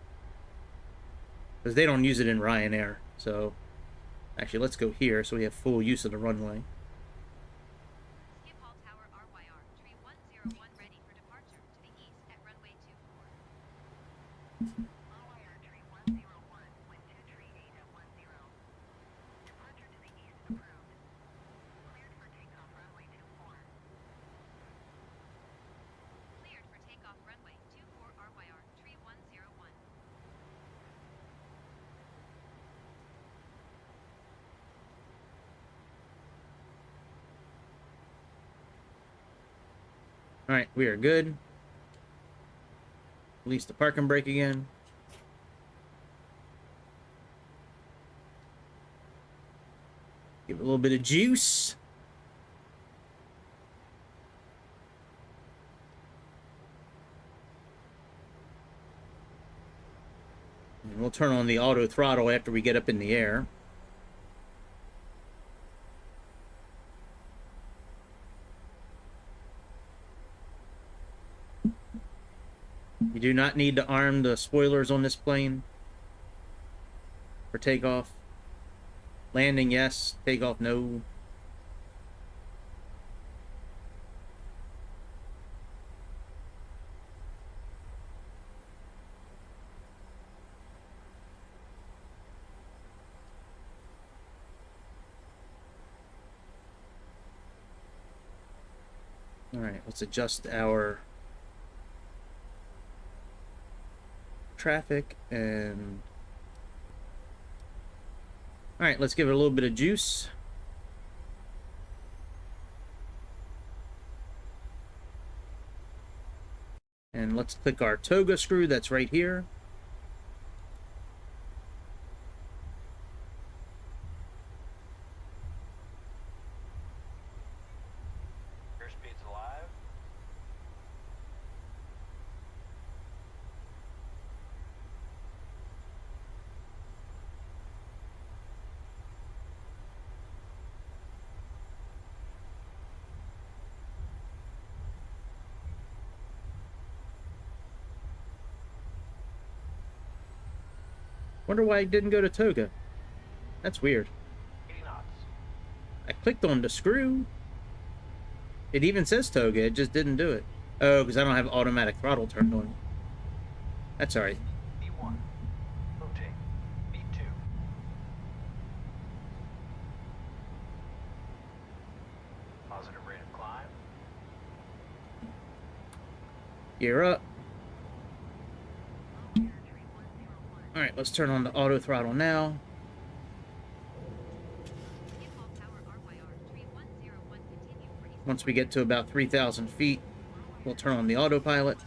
because they don't use it in Ryanair. So, actually, let's go here so we have full use of the runway. Schiphol Tower RYR, tree 101 ready for departure to the east at runway 24. RYR tree 101, wind 238 at 10. Departure to the east approved. Cleared for takeoff runway 24. Cleared for takeoff runway 24 RYR, tree 101. Alright, we are good. Release the parking brake again. Give it a little bit of juice. And we'll turn on the auto throttle after we get up in the air. You do not need to arm the spoilers on this plane for takeoff. Landing, yes. Takeoff, no. Alright, let's adjust our traffic and... Alright, let's give it a little bit of juice. And let's click our toga screw that's right here. Airspeed's alive. Wonder why it didn't go to toga. That's weird. 80 knots. I clicked on the screw. It even says toga, it just didn't do it. Oh, because I don't have automatic throttle turned on. That's alright. B1. Rotate. B2. Positive rate of climb. Gear up. Alright, let's turn on the auto throttle now. Once we get to about 3,000 feet, we'll turn on the autopilot.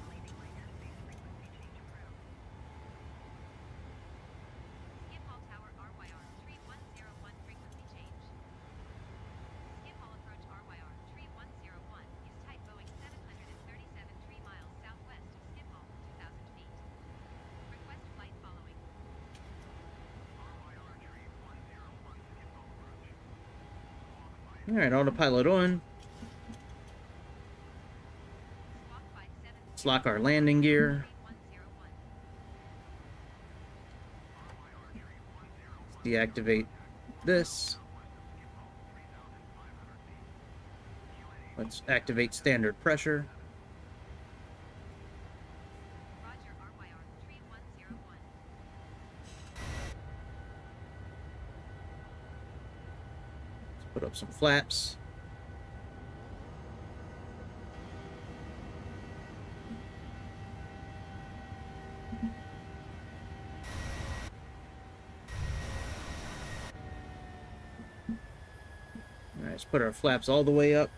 Alright, autopilot on. Let's lock our landing gear. Deactivate this. Let's activate standard pressure. Let's put up some flaps. Alright, let's put our flaps all the way up.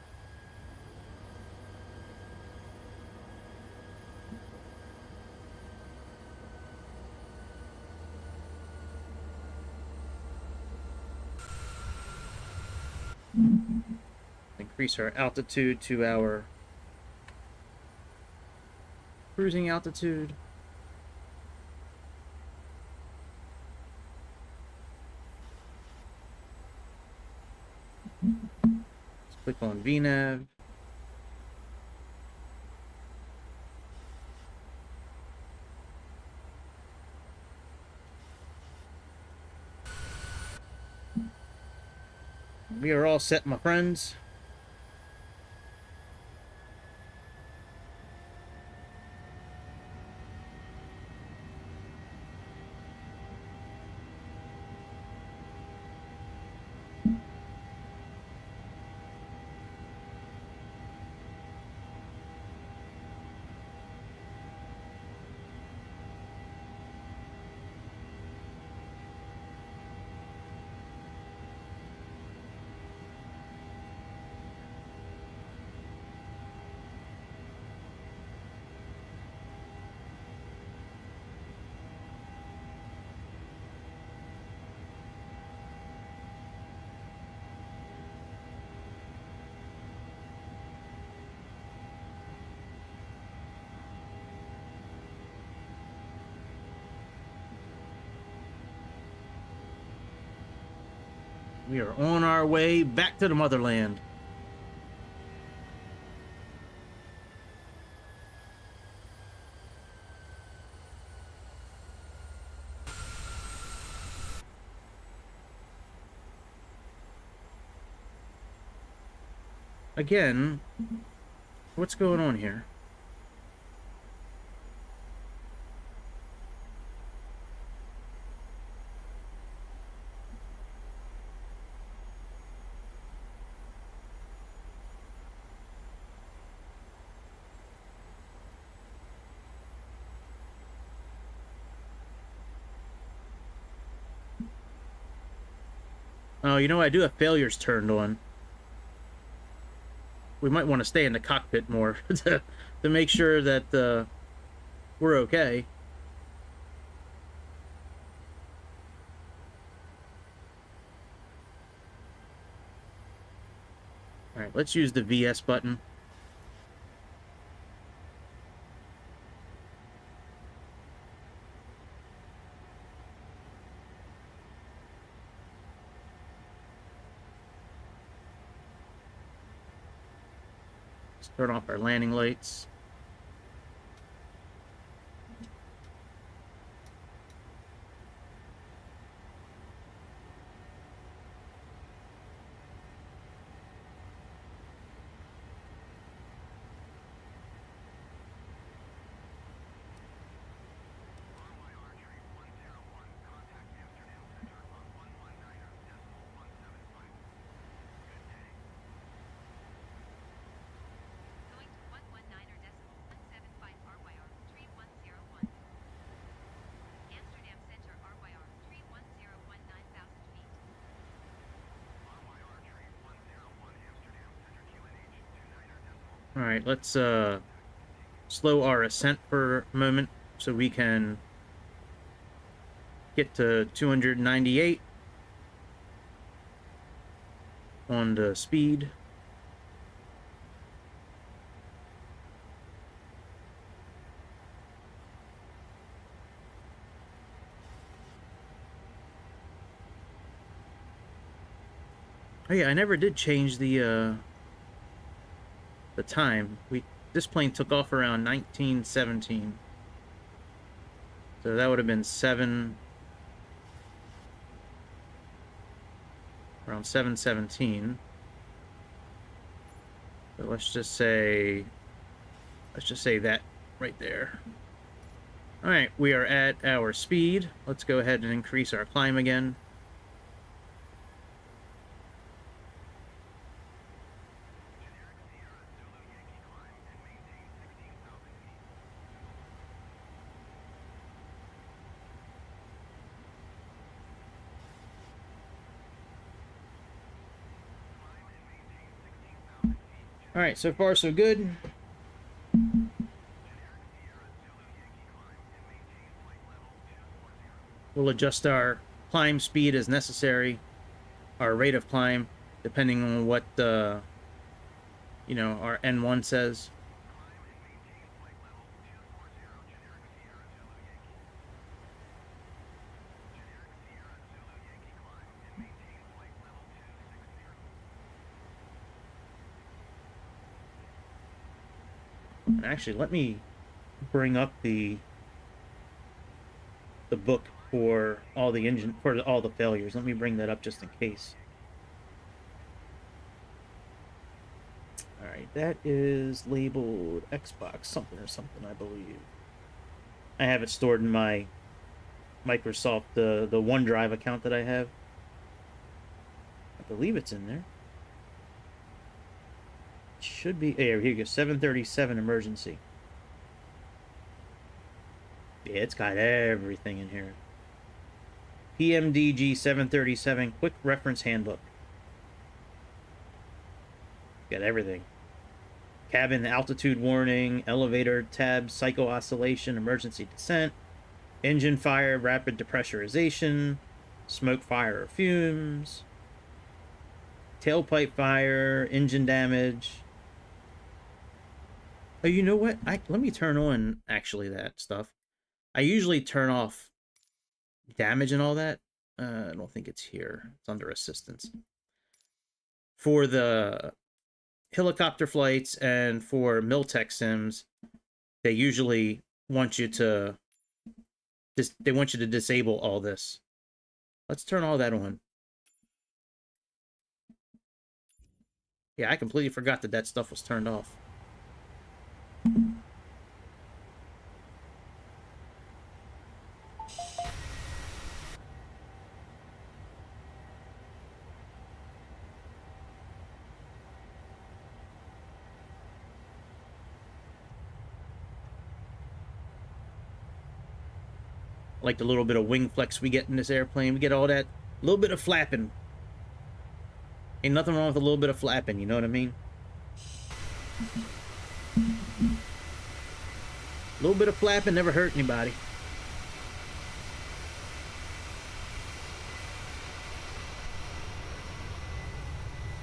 Increase our altitude to our cruising altitude. Let's click on VNAV. We are all set, my friends. We are on our way back to the motherland. Again, what's going on here? Oh, you know, I do have failures turned on. We might want to stay in the cockpit more to make sure that we're okay. Alright, let's use the VS button. Let's turn off our landing lights. All right, let's slow our ascent for a moment so we can get to 298 on the speed. Oh yeah, I never did change the time. This plane took off around 1917. So that would have been around 717. So let's just say that right there. All right, we are at our speed. Let's go ahead and increase our climb again. All right, so far so good. We'll adjust our climb speed as necessary, our rate of climb, depending on what our N1 says. And actually, let me bring up the book for all the failures. Let me bring that up just in case. All right, that is labeled Xbox something or something, I believe. I have it stored in my Microsoft the OneDrive account that I have. I believe it's in there. It should be. Here you go. 737 emergency. Yeah, it's got everything in here. PMDG 737 Quick Reference Handbook. Got everything. Cabin altitude warning, elevator tab, cycle oscillation, emergency descent, engine fire, rapid depressurization, smoke, fire, or fumes, tailpipe fire, engine damage. Oh, you know what? Let me turn on actually that stuff. I usually turn off damage and all that. I don't think it's here. It's under assistance. For the helicopter flights and for Miltech sims, they usually want you to disable all this. Let's turn all that on. Yeah, I completely forgot that stuff was turned off. Like the little bit of wing flex we get in this airplane. We get all that little bit of flapping. Ain't nothing wrong with a little bit of flapping, you know what I mean? A little bit of flapping never hurt anybody.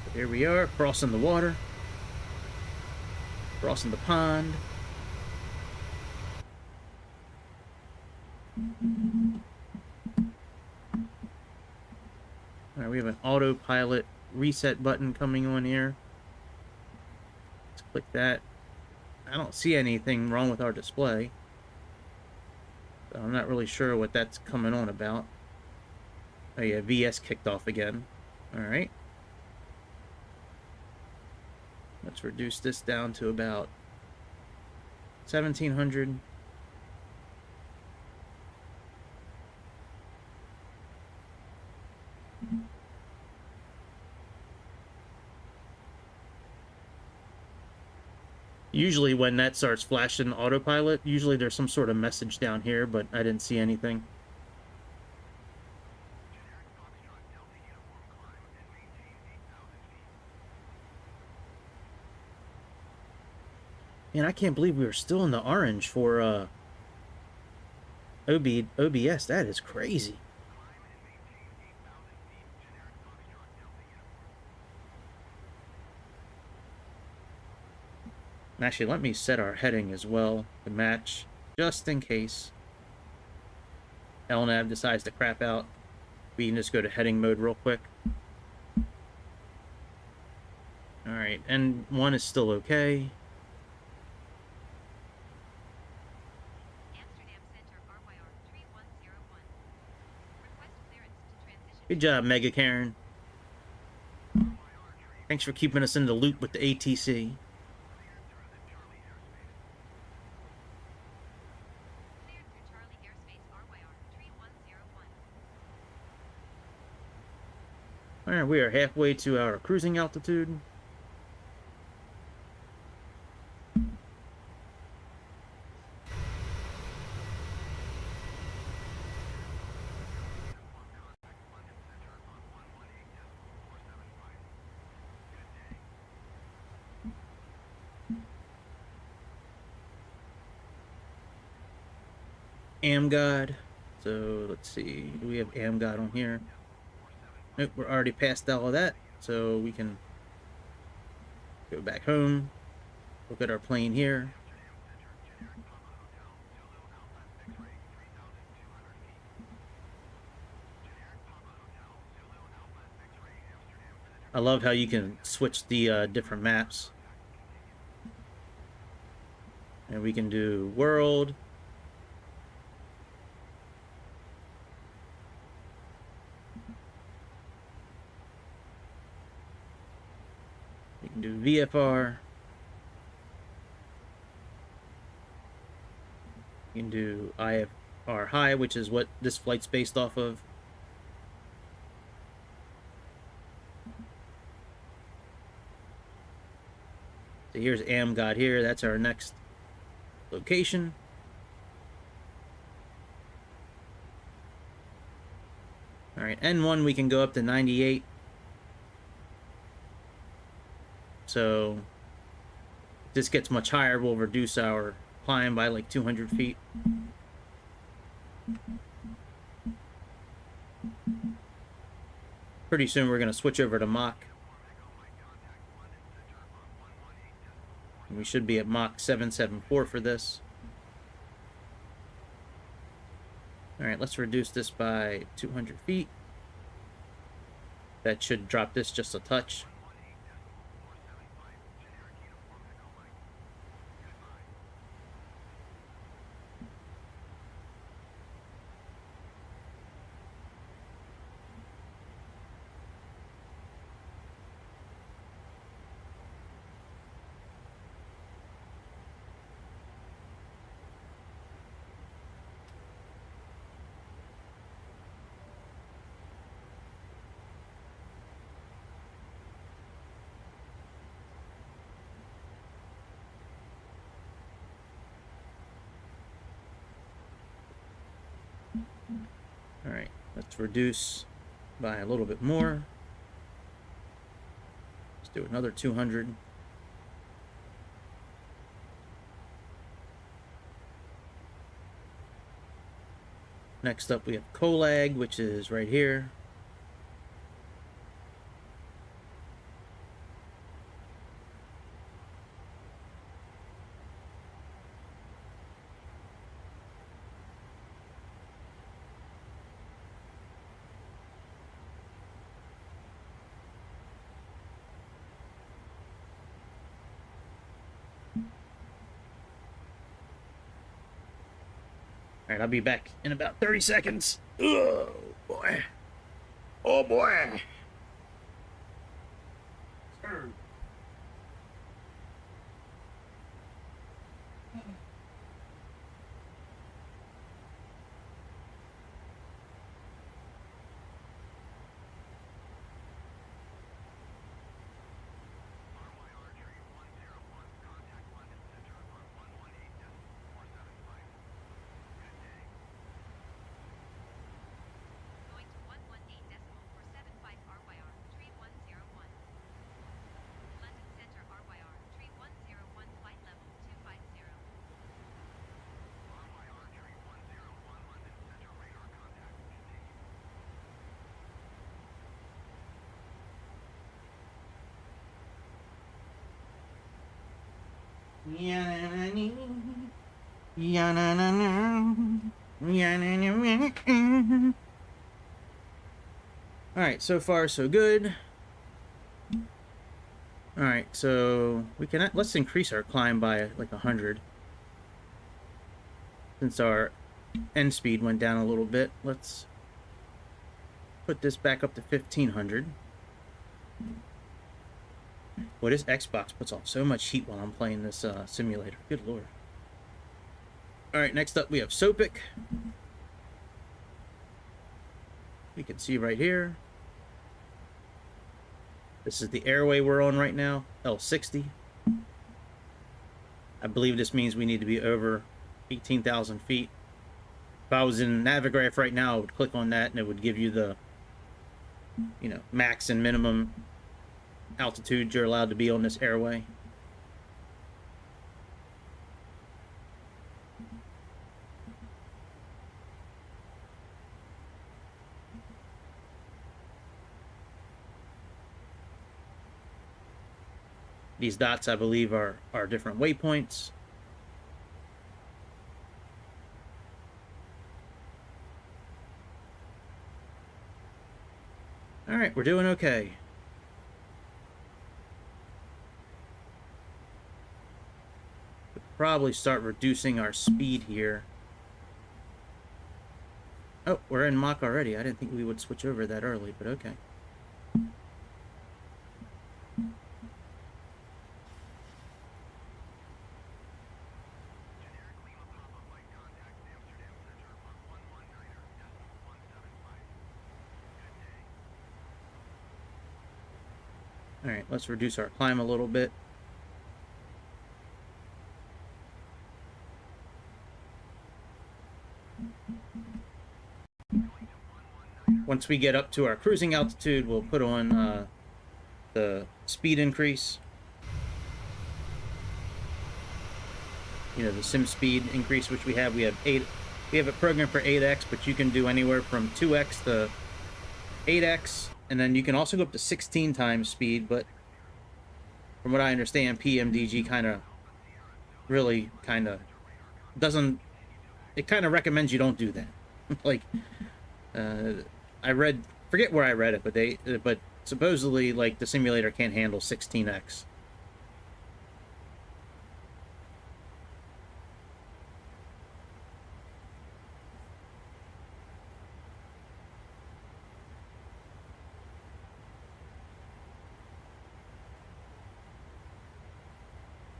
But here we are, crossing the water. Crossing the pond. Alright, we have an autopilot reset button coming on here. Let's click that. I don't see anything wrong with our display. So I'm not really sure what that's coming on about. Oh yeah, VS kicked off again. Alright. Let's reduce this down to about 1700. Usually when that starts flashing autopilot, usually there's some sort of message down here, but I didn't see anything. Man, I can't believe we were still in the orange for OBS. That is crazy. Actually, let me set our heading as well to match, just in case LNAV decides to crap out. We can just go to heading mode real quick. Alright, and one is still okay. Amsterdam Center RYR 3101. Request clearance to transition. Good job, Mega Karen. Thanks for keeping us in the loop with the ATC. Cleared through Charlie Airspace RYR 3101. Alright, we are halfway to our cruising altitude. AmGod. So let's see. Do we have AmGod on here? Nope, we're already past all of that. So we can go back home. Look at our plane here. I love how you can switch the different maps. And we can do world. We can do VFR. We can do IFR high, which is what this flight's based off of. So here's AmGod here. That's our next location. All right, N1 we can go up to 98. So if this gets much higher, we'll reduce our climb by like 200 feet. Pretty soon we're going to switch over to Mach. And we should be at Mach 774 for this. All right, let's reduce this by 200 feet. That should drop this just a touch. All right, let's reduce by a little bit more. Let's do another 200. Next up, we have Colag, which is right here. All right, I'll be back in about 30 seconds. Oh, boy. Oh, boy. Going to 118.475 RYR 3101. London Center RYR 3101 flight level Alright, so far so good. Alright, so we can let's increase our climb by like 100. Since our end speed went down a little bit, let's put this back up to 1500. Boy, this Xbox puts off so much heat while I'm playing this simulator. Good lord. Alright, next up we have Sopic. You can see right here. This is the airway we're on right now, L60. I believe this means we need to be over 18,000 feet. If I was in Navigraph right now, I would click on that and it would give you the, you know, max and minimum altitude you're allowed to be on this airway. These dots, I believe, are different waypoints. All right, we're doing okay. We'll probably start reducing our speed here. Oh, we're in Mach already. I didn't think we would switch over that early, but okay. Alright, let's reduce our climb a little bit. Once we get up to our cruising altitude, we'll put on the speed increase. You know, the sim speed increase, which we have. We have it programmed for 8x, but you can do anywhere from 2x to 8x. And then you can also go up to 16 times speed, but from what I understand, PMDG really doesn't, it kind of recommends you don't do that. Like, I read, forget where I read it, but supposedly, like, the simulator can't handle 16x.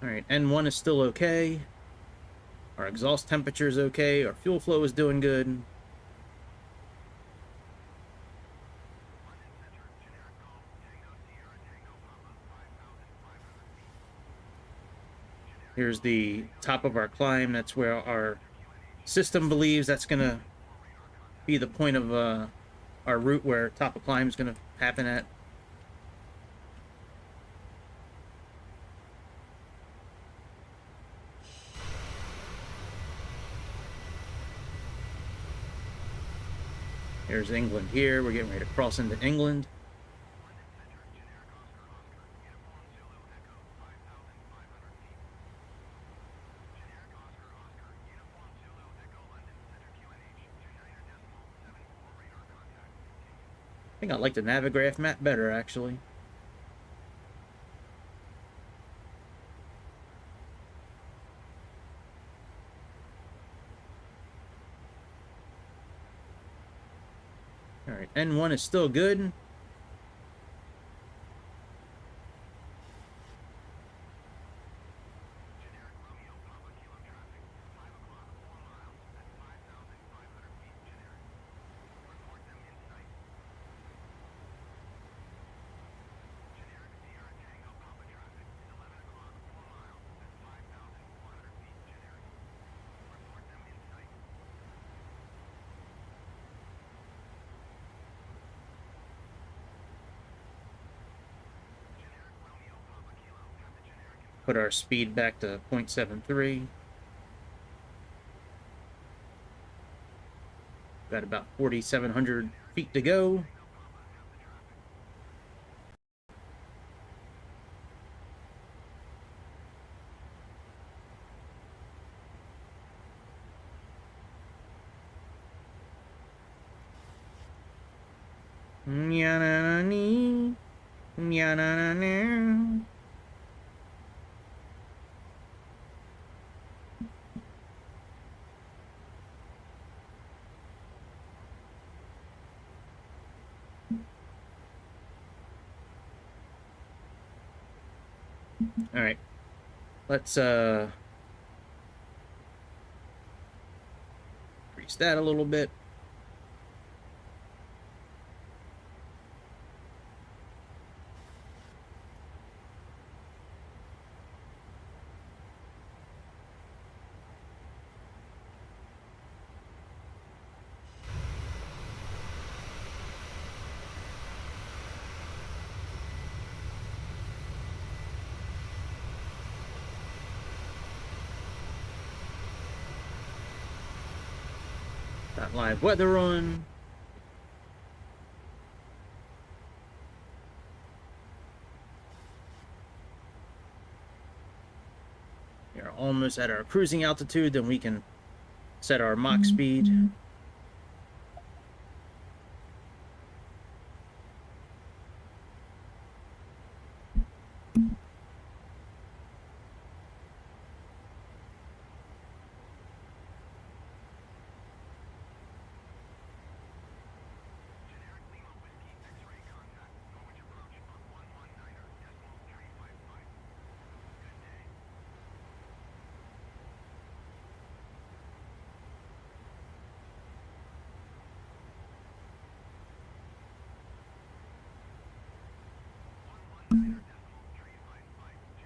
Alright, N1 is still okay. Our exhaust temperature is okay. Our fuel flow is doing good. Here's the top of our climb. That's where our system believes that's going to be the point of our route where top of climb is going to happen at. There's England here. We're getting ready to cross into England. I think I like the Navigraph map better, actually. Alright, N1 is still good. Put our speed back to 0.73. Got about 4,700 feet to go. Nyanani. Nyanana. All right. Let's increase that a little bit. Got live weather on. We are almost at our cruising altitude, then we can set our Mach speed.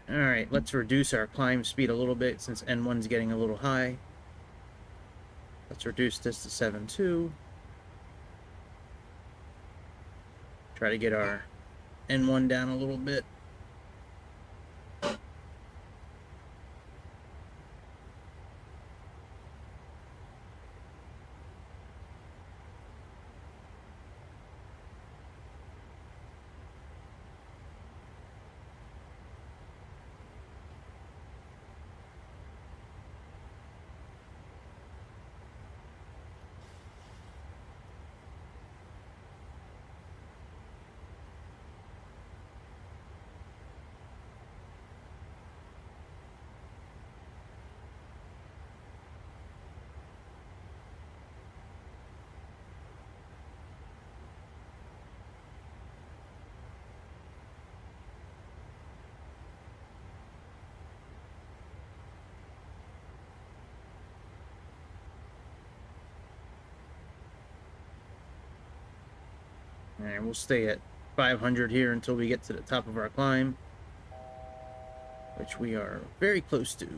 Alright, let's reduce our climb speed a little bit since N1's getting a little high. Let's reduce this to 7.2. Try to get our N1 down a little bit. And we'll stay at 500 here until we get to the top of our climb, which we are very close to.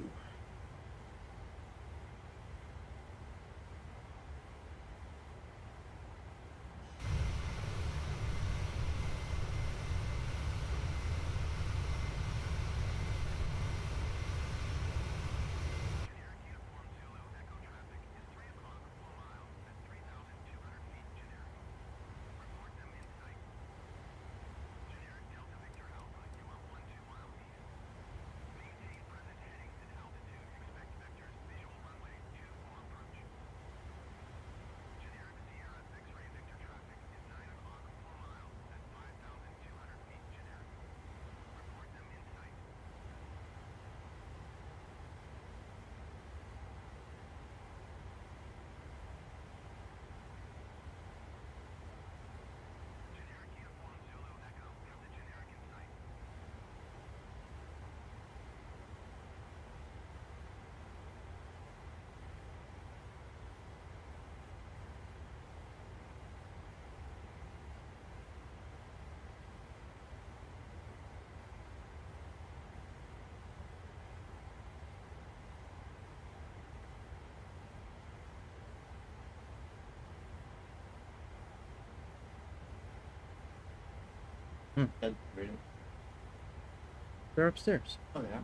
They're upstairs. Oh, yeah.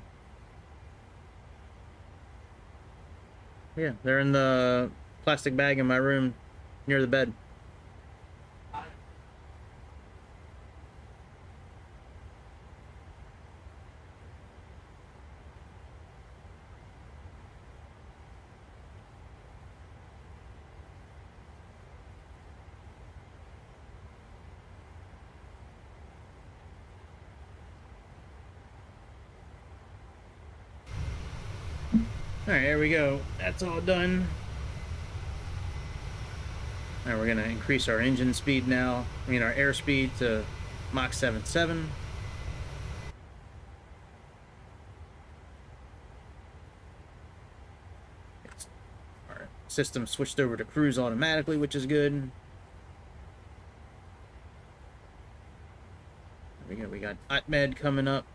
Yeah, they're in the plastic bag in my room near the bed. All right, there we go. That's all done. Now we're gonna increase our engine speed now. I mean our airspeed to Mach 7.7. Our system switched over to cruise automatically, which is good. There we got Atmed coming up.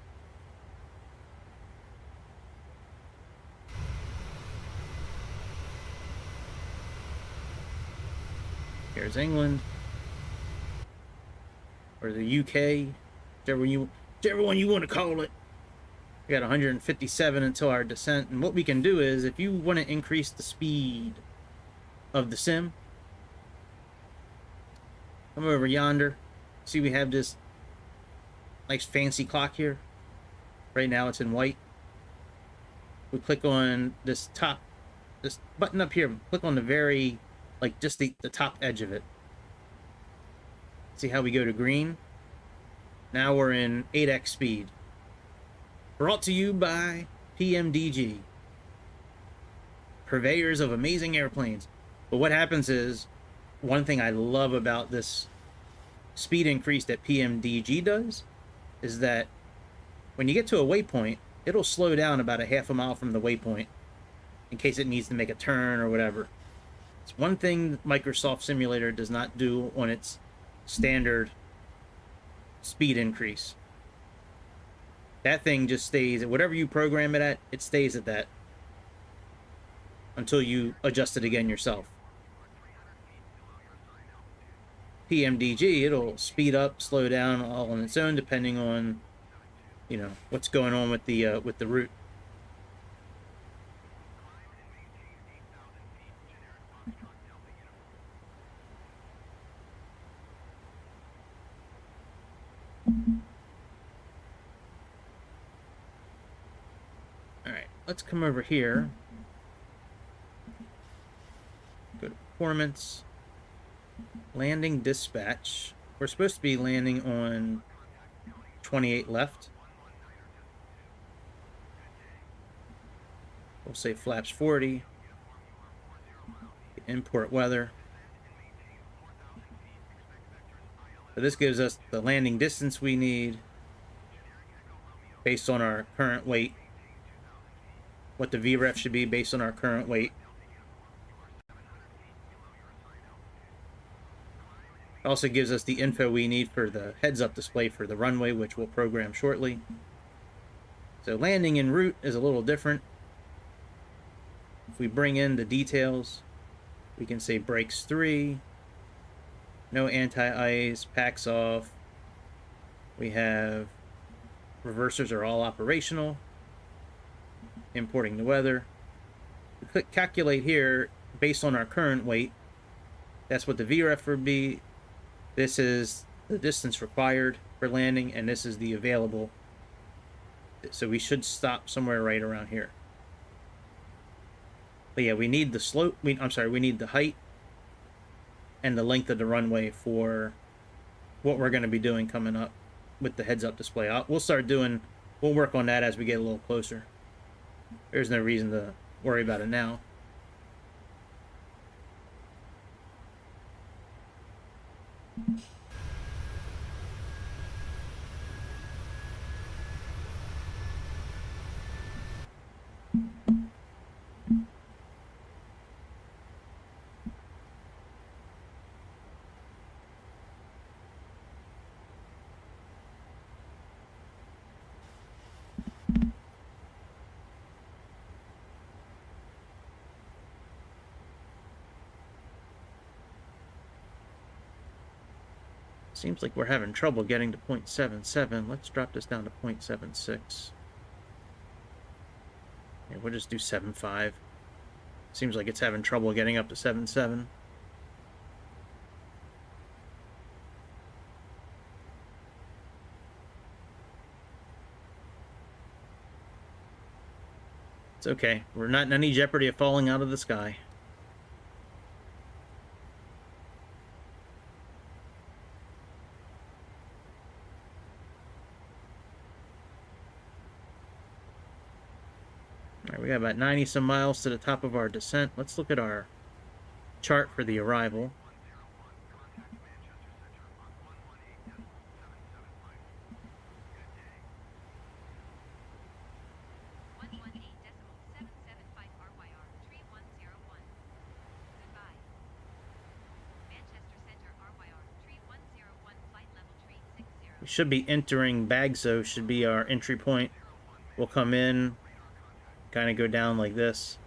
Here's England. Or the UK. Whichever one you want to call it. We got 157 until our descent. And what we can do is, if you want to increase the speed of the sim, come over yonder. See, we have this nice fancy clock here. Right now it's in white. We click on this button up here. Click on the very, like just the top edge of it. See how we go to green? Now we're in 8x speed. Brought to you by PMDG, purveyors of amazing airplanes. But what happens is, one thing I love about this speed increase that PMDG does is that when you get to a waypoint, it'll slow down about a half a mile from the waypoint in case it needs to make a turn or whatever. It's one thing Microsoft Simulator does not do on its standard speed increase. That thing just stays at whatever you program it at, it stays at that until you adjust it again yourself. PMDG, it'll speed up, slow down all on its own depending on, you know, what's going on with the route. Alright, let's come over here. Go to performance. Landing dispatch. We're supposed to be landing on 28 left. We'll say flaps 40. Import weather. So this gives us the landing distance we need based on our current weight. What the VREF should be based on our current weight. It also gives us the info we need for the heads-up display for the runway, which we'll program shortly. So landing en route is a little different. If we bring in the details, we can say brakes 3, no anti-ice, packs off. We have reversers are all operational. Importing the weather. We click calculate here based on our current weight. That's what the VREF would be. This is the distance required for landing, and this is the available. So we should stop somewhere right around here. But yeah, we need the slope. We need the height and the length of the runway for what we're going to be doing coming up with the heads-up display. We'll work on that as we get a little closer. There's no reason to worry about it now. Seems like we're having trouble getting to 0.77. Let's drop this down to 0.76. Yeah, we'll just do 7.5. Seems like it's having trouble getting up to 7.7. It's okay. We're not in any jeopardy of falling out of the sky. We got about 90 some miles to the top of our descent. Let's look at our chart for the arrival. We should be entering Bagso, should be our entry point. We'll come in, kind of go down like this.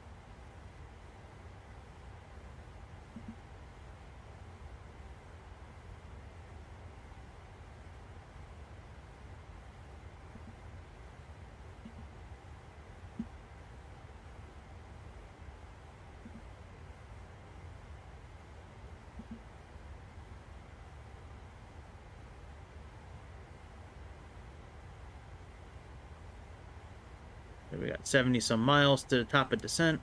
We got 70 some miles to the top of descent.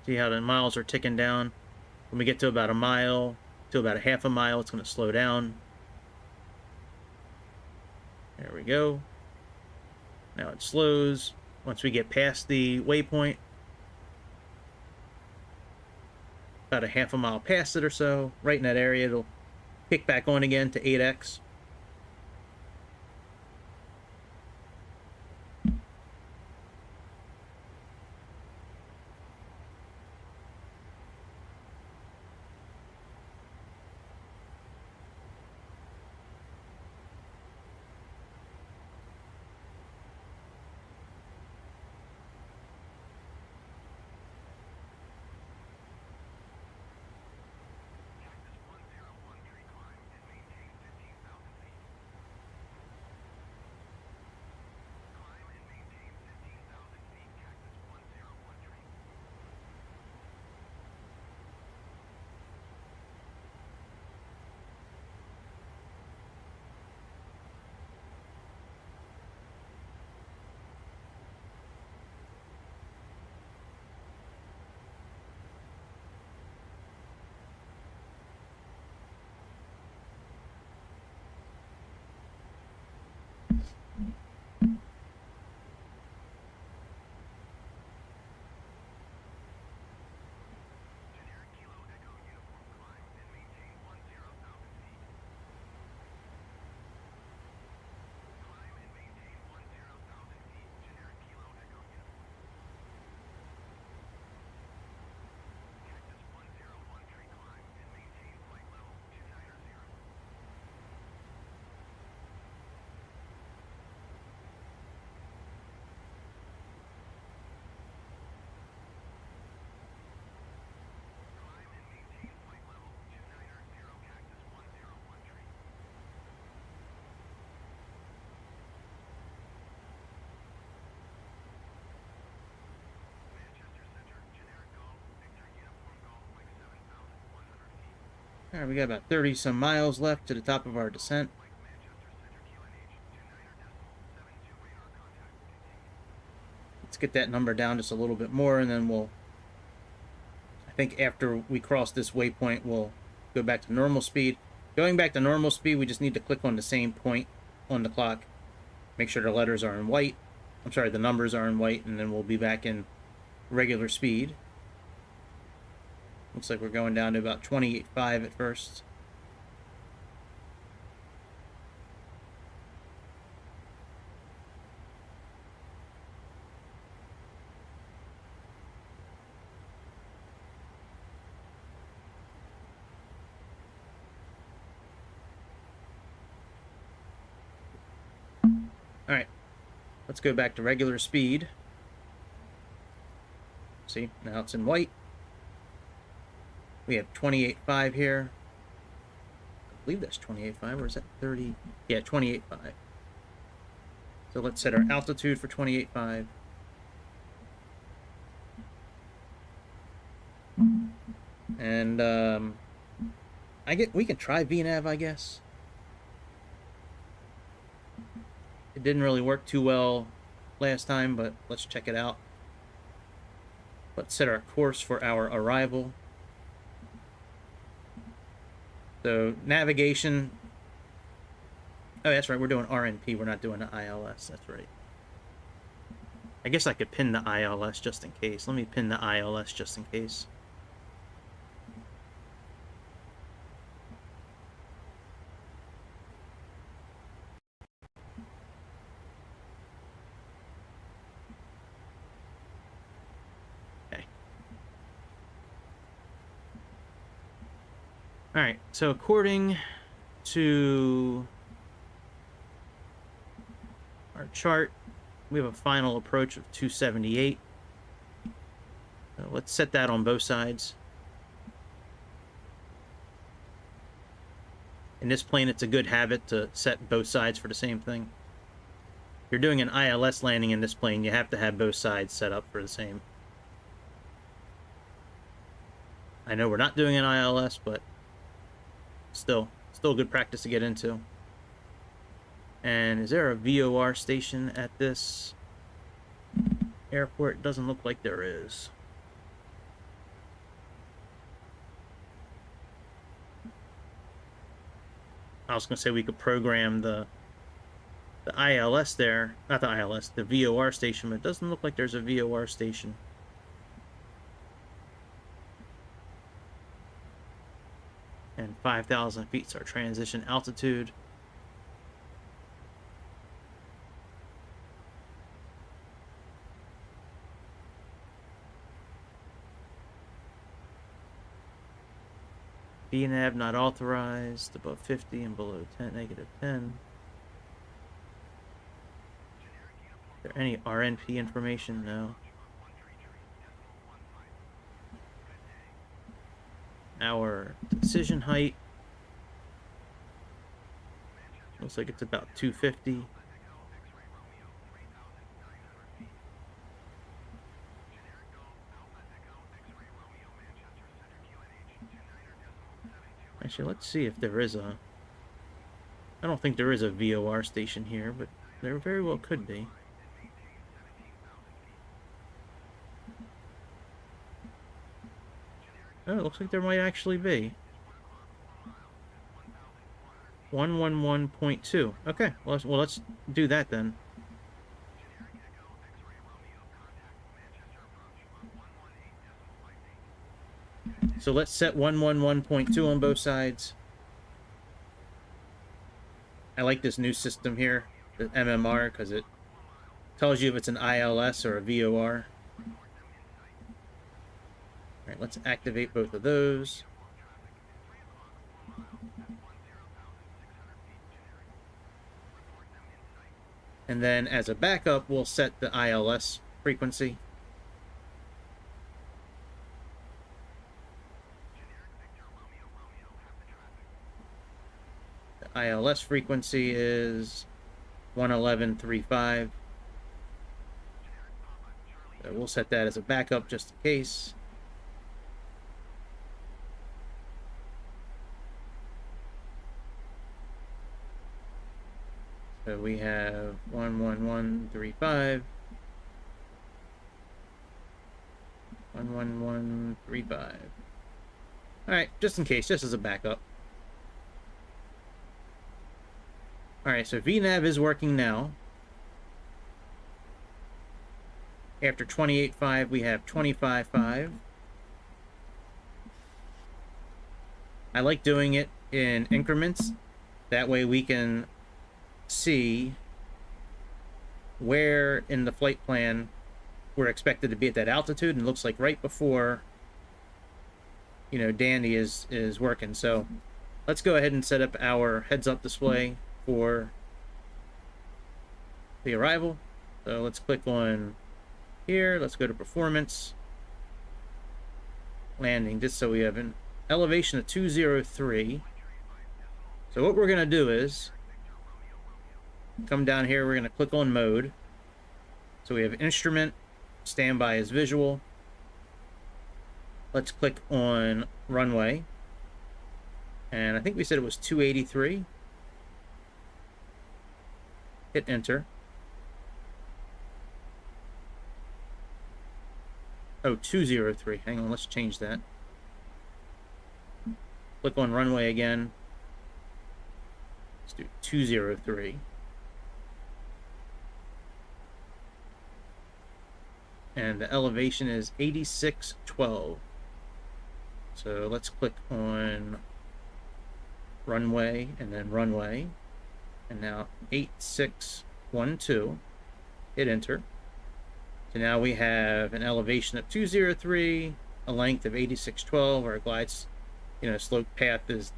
See how the miles are ticking down? When we get to about a mile, to about a half a mile, it's going to slow down. There we go. Now it slows. Once we get past the waypoint, about a half a mile past it or so, right in that area, it'll kick back on again to 8x. All right, we got about 30 some miles left to the top of our descent. Let's get that number down just a little bit more, and then we'll, I think after we cross this waypoint, we'll go back to normal speed. Going back to normal speed, we just need to click on the same point on the clock. Make sure the letters are in white. I'm sorry, the numbers are in white, and then we'll be back in regular speed. Looks like we're going down to about 28.5 at first. Alright, let's go back to regular speed. See, now it's in white. We have 28.5 here. I believe that's 28.5, or is that 30? Yeah, 28.5. So let's set our altitude for 28.5. And we can try VNAV, I guess. It didn't really work too well last time, but let's check it out. Let's set our course for our arrival. So navigation. Oh, that's right. We're doing RNP. We're not doing the ILS. That's right. I guess I could pin the ILS just in case. Let me pin the ILS just in case. Okay. All right. So according to our chart, we have a final approach of 278. So let's set that on both sides. In this plane, it's a good habit to set both sides for the same thing. If you're doing an ILS landing in this plane, you have to have both sides set up for the same. I know we're not doing an ILS, but still good practice to get into. And is there a VOR station at this airport? Doesn't look like there is. I was going to say we could program the ILS there. Not the ILS, the VOR station, but it doesn't look like there's a VOR station. And 5,000 feet is our transition altitude. VNAV not authorized, above 50 and below 10, negative 10. Is there any RNP information? No. Our decision height looks like it's about 250. Actually, let's see if there is a... I don't think there is a VOR station here, but there very well could be. Oh, it looks like there might actually be. 111.2. Okay, well, let's do that then. So let's set 111.2 on both sides. I like this new system here, the MMR, because it tells you if it's an ILS or a VOR. All right, let's activate both of those. And then as a backup, we'll set the ILS frequency. The ILS frequency is 111.35. So we'll set that as a backup just in case. So we have 111.35. 111.35. Alright, just in case, just as a backup. Alright, so VNAV is working now. After 28.5, we have 25.5. I like doing it in increments. That way we can see where in the flight plan we're expected to be at that altitude, and it looks like right before, you know, Dandy is working. So let's go ahead and set up our heads-up display for the arrival. So let's click on here. Let's go to performance, landing, just so we have an elevation of 203. So what we're going to do is come down here, we're going to click on mode. So we have instrument, standby is visual. Let's click on runway. And I think we said it was 283. Hit enter. Oh, 203. Hang on, let's change that. click on runway again. Let's do 203. And the elevation is 8612. So let's click on runway and then runway. And now 8612. Hit enter. So now we have an elevation of 203, a length of 8612. Our glide, slope path is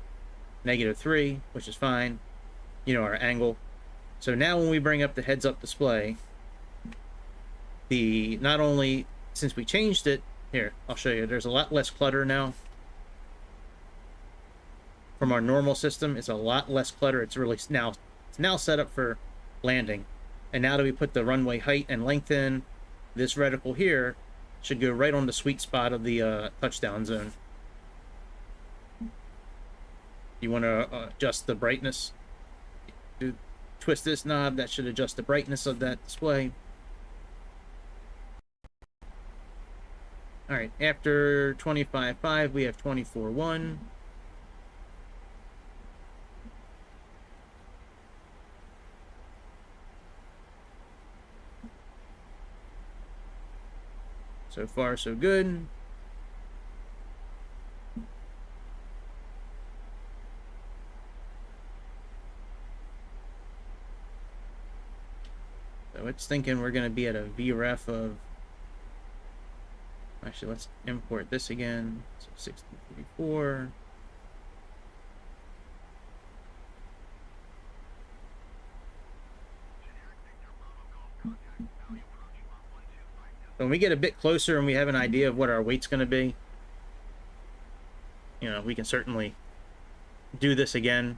-3, which is fine. Our angle. So now when we bring up the heads-up display, not only, since we changed it, here, I'll show you, there's a lot less clutter now. From our normal system, it's a lot less clutter. It's now set up for landing. And now that we put the runway height and length in, this reticle here should go right on the sweet spot of the touchdown zone. You want to adjust the brightness. Twist this knob, that should adjust the brightness of that display. Alright, after 25.5, we have 24.1. So far, so good. So it's thinking we're going to be at a VREF of... Actually, let's import this again. So 63.4. When we get a bit closer and we have an idea of what our weight's going to be, we can certainly do this again.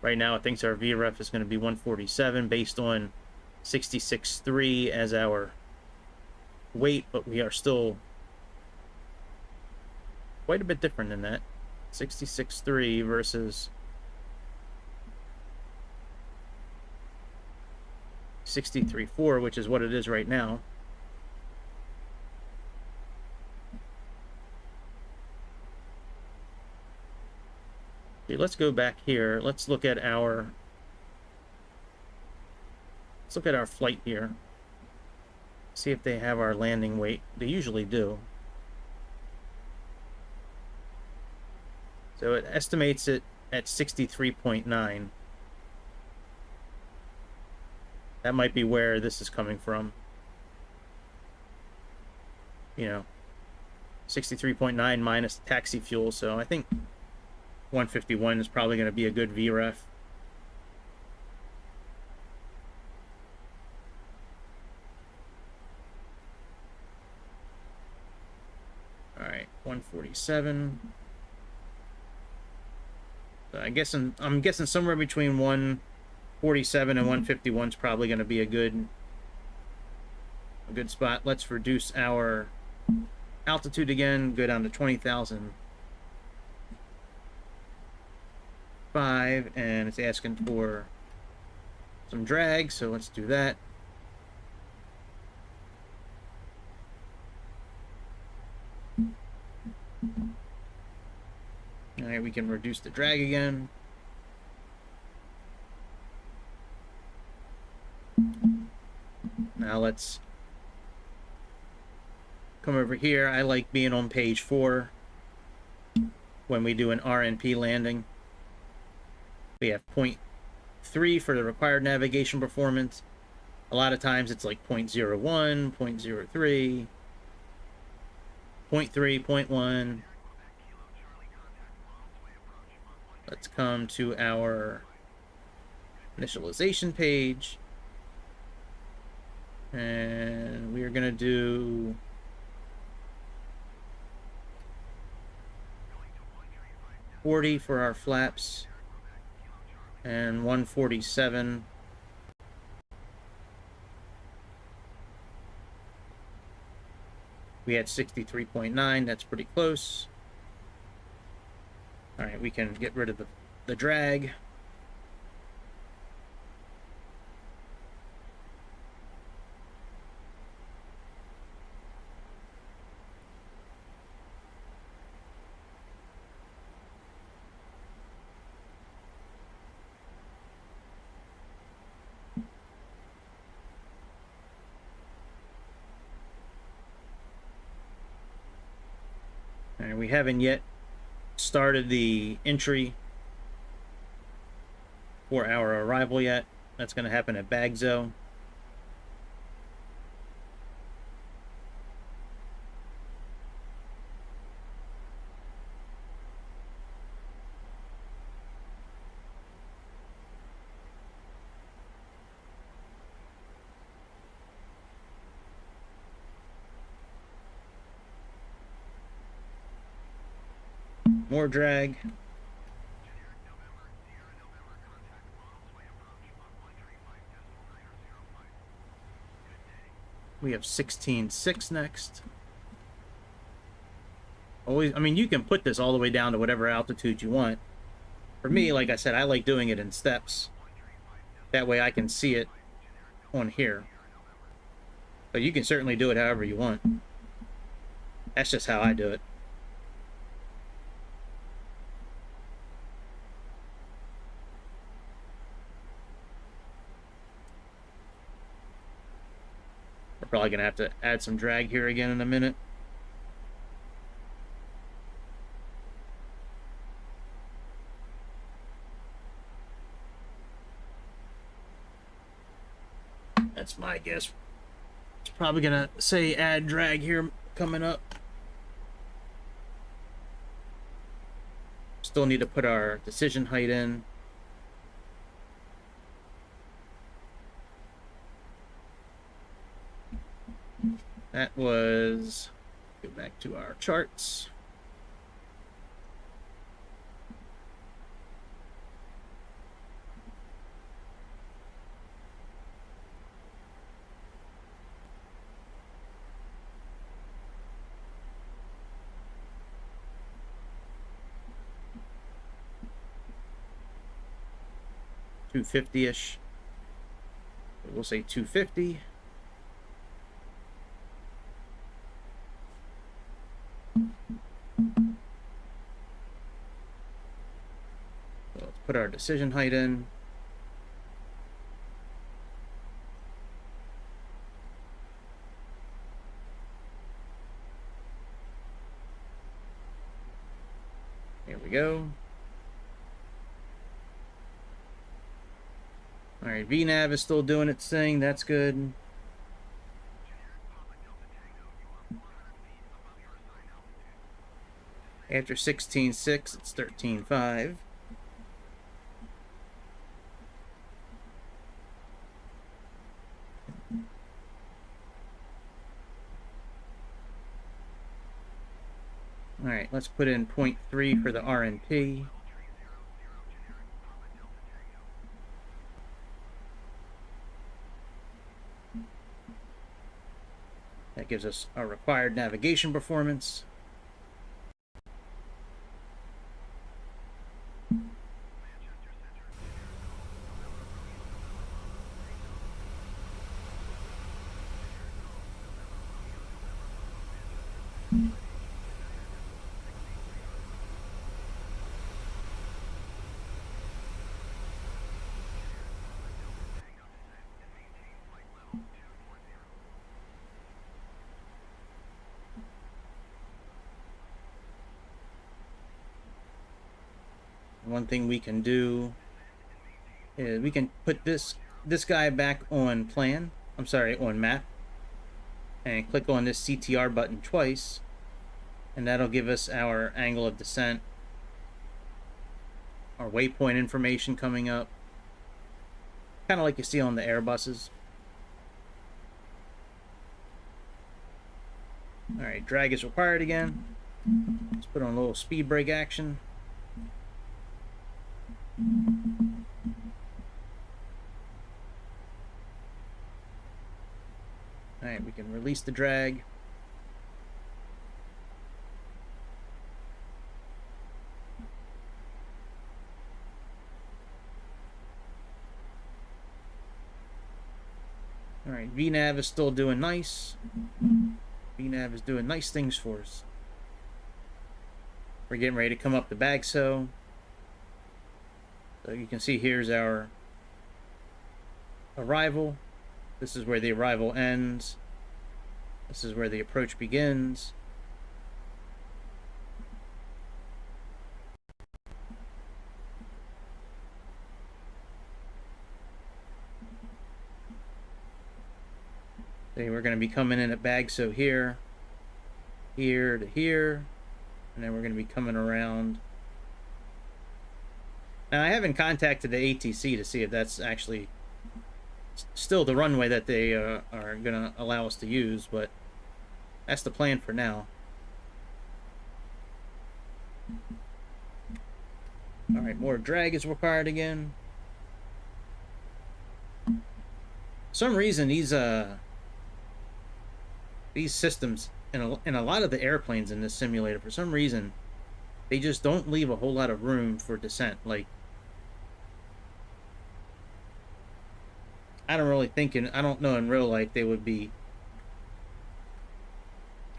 Right now, it thinks our VREF is going to be 147 based on 66.3 as our weight, but we are still quite a bit different than that. 66.3 versus 63.4, which is what it is right now. Okay, let's go back here. Let's look at our flight here. See if they have our landing weight. They usually do. So it estimates it at 63.9. That might be where this is coming from. 63.9 minus taxi fuel. So I think 151 is probably going to be a good VREF. All right, 147. So I'm guessing somewhere between 147 and 151 is probably going to be a good spot. Let's reduce our altitude again. Go down to 20,005, and it's asking for some drag, so let's do that. All right, we can reduce the drag again. Now let's come over here. I like being on page 4 when we do an RNP landing. We have 0.3 for the required navigation performance. A lot of times it's like 0.01, 0.03, 0.3, 0.1. Let's come to our initialization page. And we are going to do .40 for our flaps and 147. We had 63.9. That's pretty close. All right, we can get rid of the drag. And we haven't yet started the entry for our arrival yet. That's going to happen at Bagzo. More drag. We have 16.6 next. Always, I mean, you can put this all the way down to whatever altitude you want. For me, like I said, I like doing it in steps. That way I can see it on here. But you can certainly do it however you want. That's just how I do it. We're probably going to have to add some drag here again in a minute. That's my guess. It's probably going to say add drag here coming up. Still need to put our decision height in. That was, go back to our charts. $250-ish. We'll say 250. So let's put our decision height in. There we go. Alright, VNav is still doing its thing. That's good. After 16.6, it's 13.5. Alright, let's put in 0.3 for the RNP. That gives us our required navigation performance. One thing we can do is we can put this guy back on plan. I'm sorry, on map, and click on this CTR button twice, and that'll give us our angle of descent, our waypoint information coming up, kind of like you see on the Airbuses. All right, drag is required again. Let's put on a little speed brake action. Alright, we can release the drag. Alright, VNav is still doing nice. VNav is doing nice things for us. We're getting ready to come up the Bagso. So you can see here's our arrival. This is where the arrival ends. This is where the approach begins. They were going to be coming in at Bagso here, here to here, and then we're going to be coming around. Now, I haven't contacted the ATC to see if that's actually still the runway that they are going to allow us to use, but that's the plan for now. Alright, more drag is required again. For some reason, these systems in a lot of the airplanes in this simulator, for some reason, they just don't leave a whole lot of room for descent. Like, I don't know in real life they would be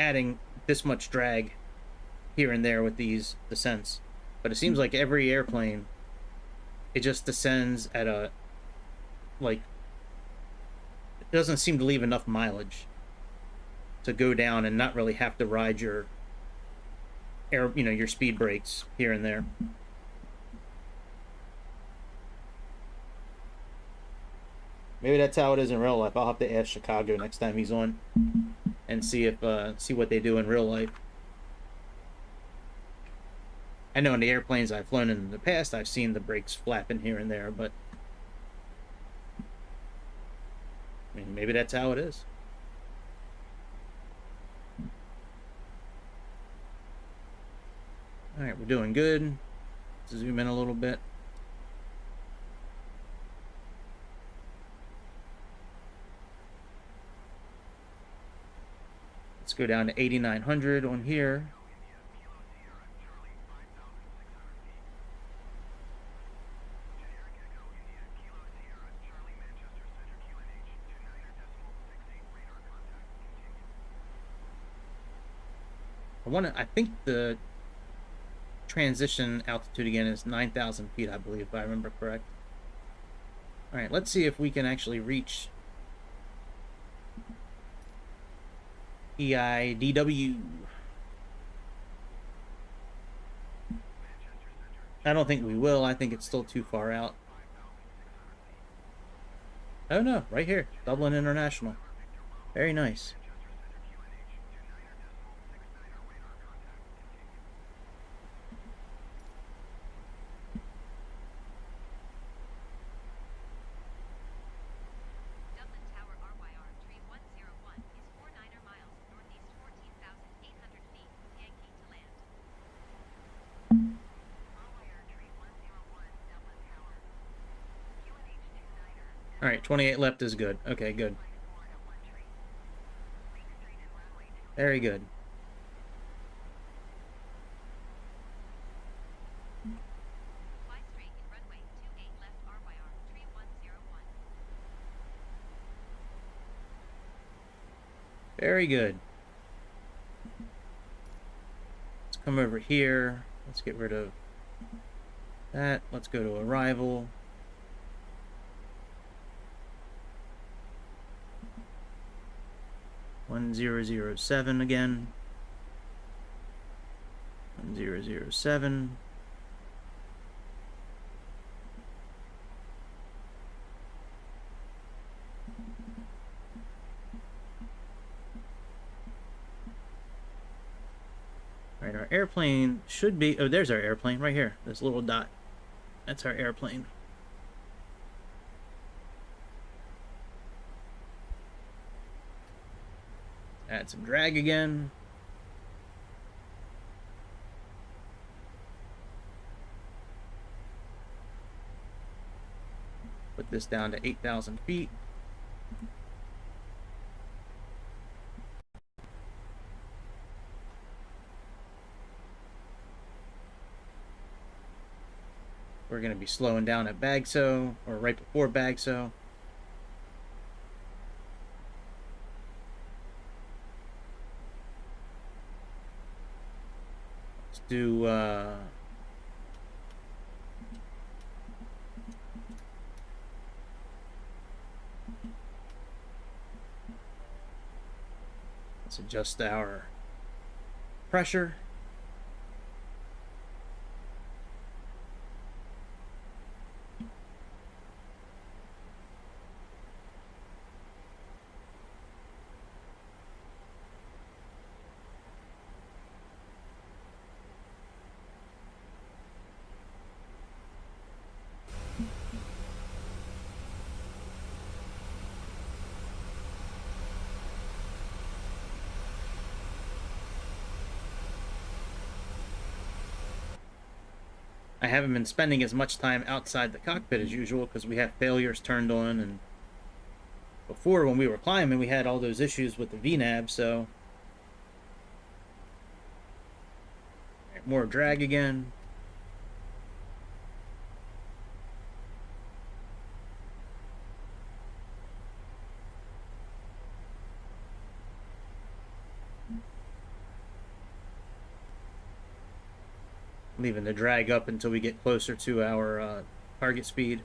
adding this much drag here and there with these descents. But it seems like every airplane, it just descends at a, like, it doesn't seem to leave enough mileage to go down and not really have to ride your your speed brakes here and there. Maybe that's how it is in real life. I'll have to ask Chicago next time he's on and see what they do in real life. I know in the airplanes I've flown in the past, I've seen the brakes flapping here and there, but I mean, maybe that's how it is. Alright, we're doing good. Let's zoom in a little bit. Let's go down to 8,900 on here. I think the transition altitude again is 9,000 feet, I believe, if I remember correct. Alright, let's see if we can actually reach EIDW. I don't think we will. I think it's still too far out. Oh no, right here. Dublin International. Very nice. Alright, 28 left is good. Okay, good. Very good. Fly straight in runway 28 left RYR, tree 101. Very good. Let's come over here. Let's get rid of that. Let's go to arrival. (1007) again. 1007. All right, our airplane should be. Oh, there's our airplane right here. This little dot. That's our airplane. Add some drag again. Put this down to 8,000 feet. We're going to be slowing down at Bagso, or right before Bagso. Let's do let's adjust our pressure. I haven't been spending as much time outside the cockpit as usual because we have failures turned on, and before when we were climbing we had all those issues with the VNAV, so more drag again. Leaving the drag up until we get closer to our target speed.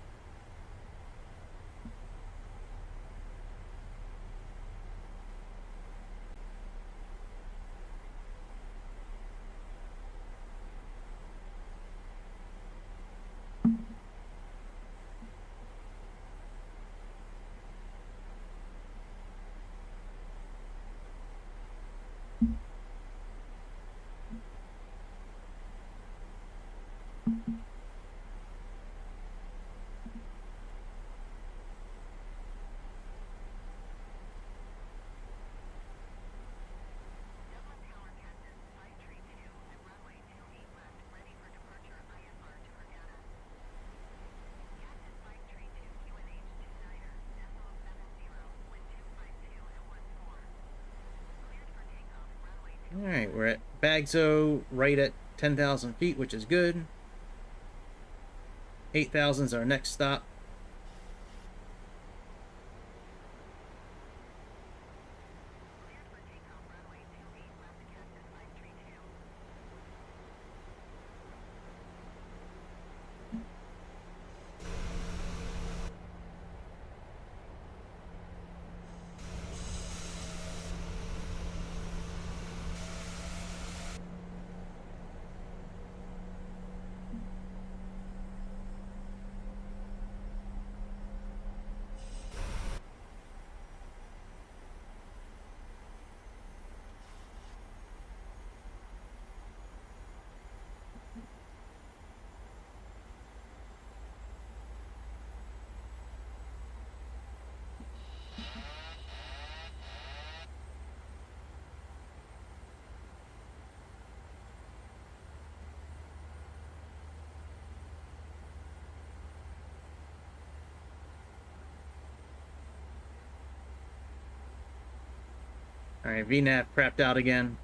Dublin Tower Captain 532 and runway 28 left, ready for departure IFR to Organa. Captain 532 QNH 29er, decimal 70, wind 252 and 14. Cleared for takeoff, runway 28. Alright, we're at Bagzo, right at 10,000 feet, which is good. 8,000 is our next stop. Cleared for takeoff, runway 28 left, Captain 532. Alright, VNAV crapped out again.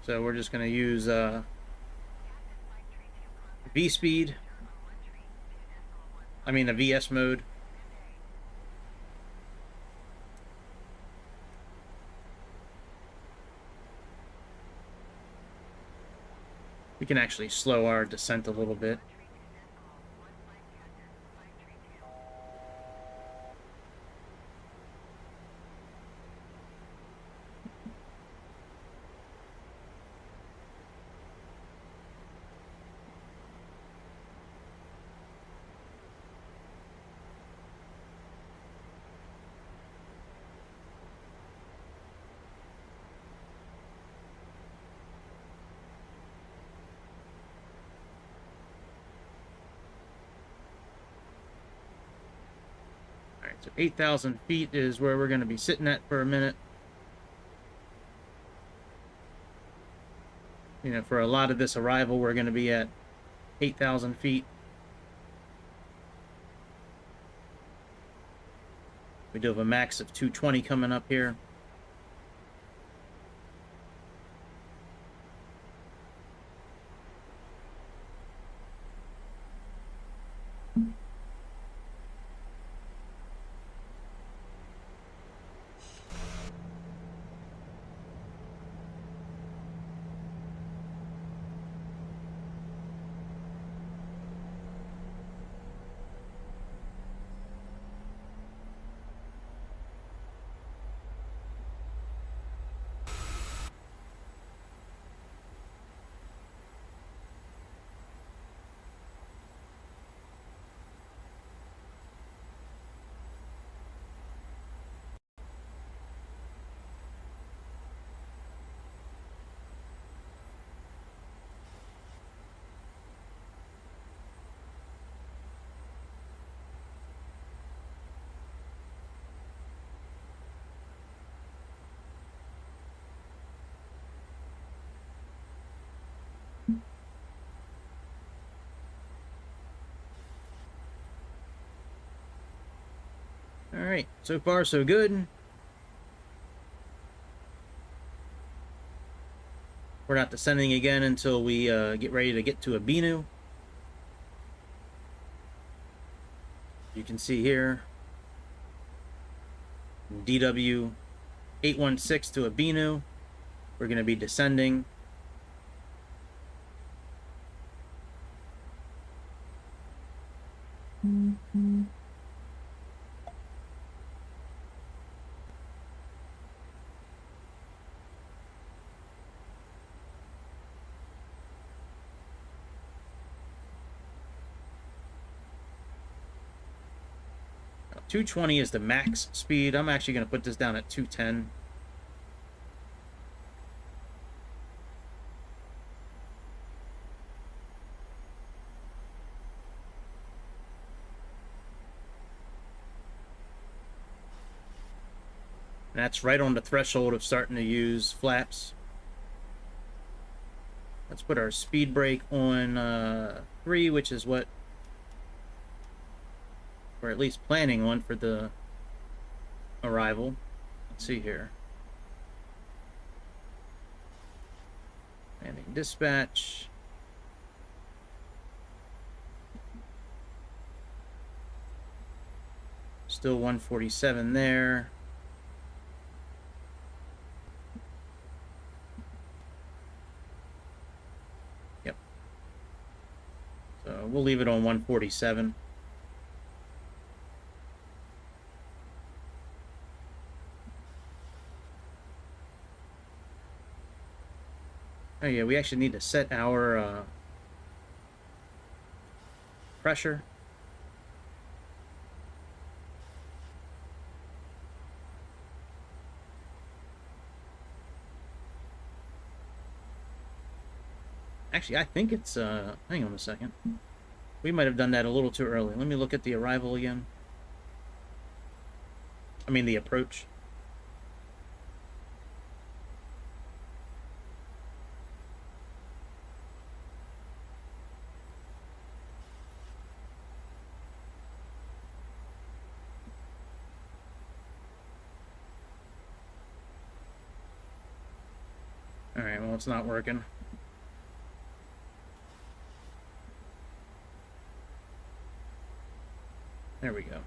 So we're just going to use V speed. I mean the VS mode. We can actually slow our descent a little bit. Alright, so 8,000 feet is where we're going to be sitting at for a minute. You know, for a lot of this arrival, we're going to be at 8,000 feet. We do have a max of 220 coming up here. Alright, so far so good. We're not descending again until we get ready to get to Abinu. You can see here, DW 816 to Abinu. We're going to be descending. Now, 220 is the max speed. I'm actually going to put this down at 210. And that's right on the threshold of starting to use flaps. Let's put our speed brake on 3, which is what we're at least planning on for the arrival. Let's see here. Landing dispatch. Still 147 there. Yep. So we'll leave it on 147. Oh yeah, we actually need to set our pressure. Actually, I think it's, hang on a second. We might have done that a little too early. Let me look at the arrival again. I mean, the approach. Alright, well, it's not working. There we go.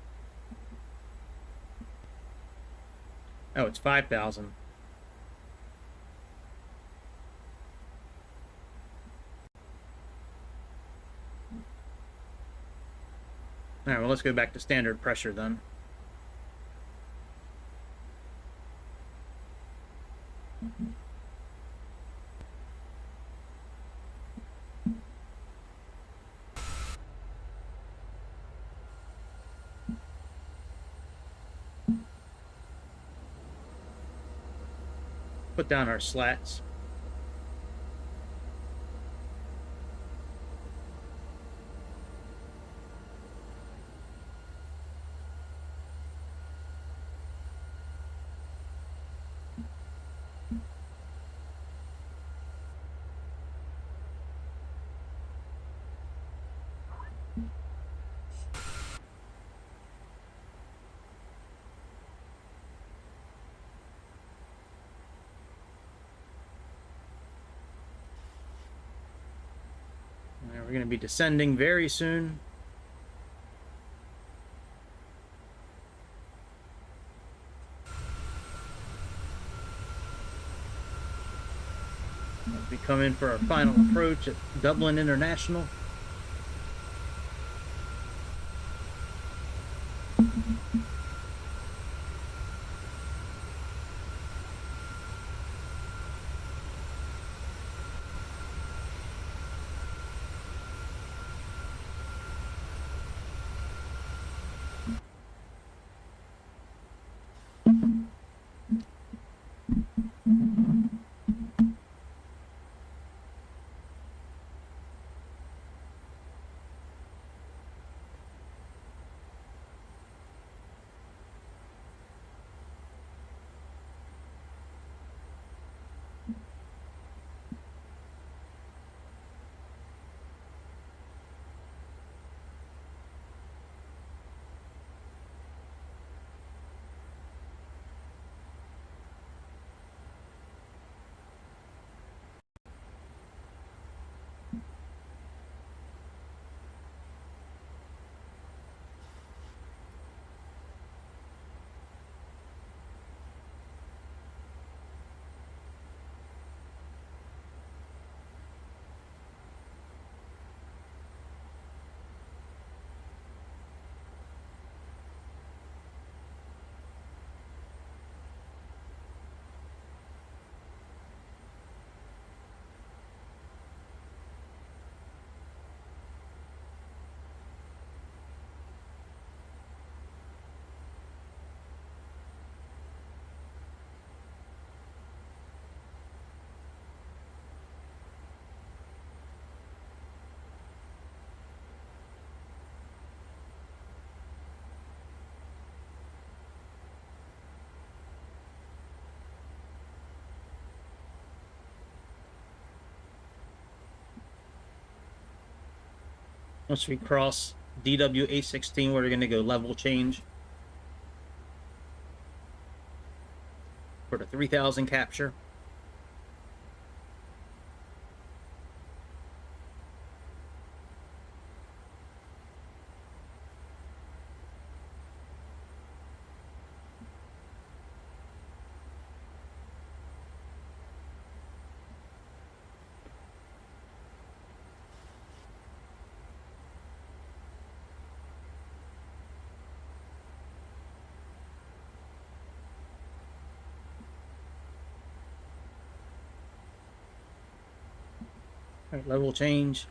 Oh, it's 5,000. Alright, well, let's go back to standard pressure then. Put down our slats. We're going to be descending very soon. As we come in for our final approach at Dublin International. Once we cross DW 816, we're going to go level change for the 3000 capture. All right, level change.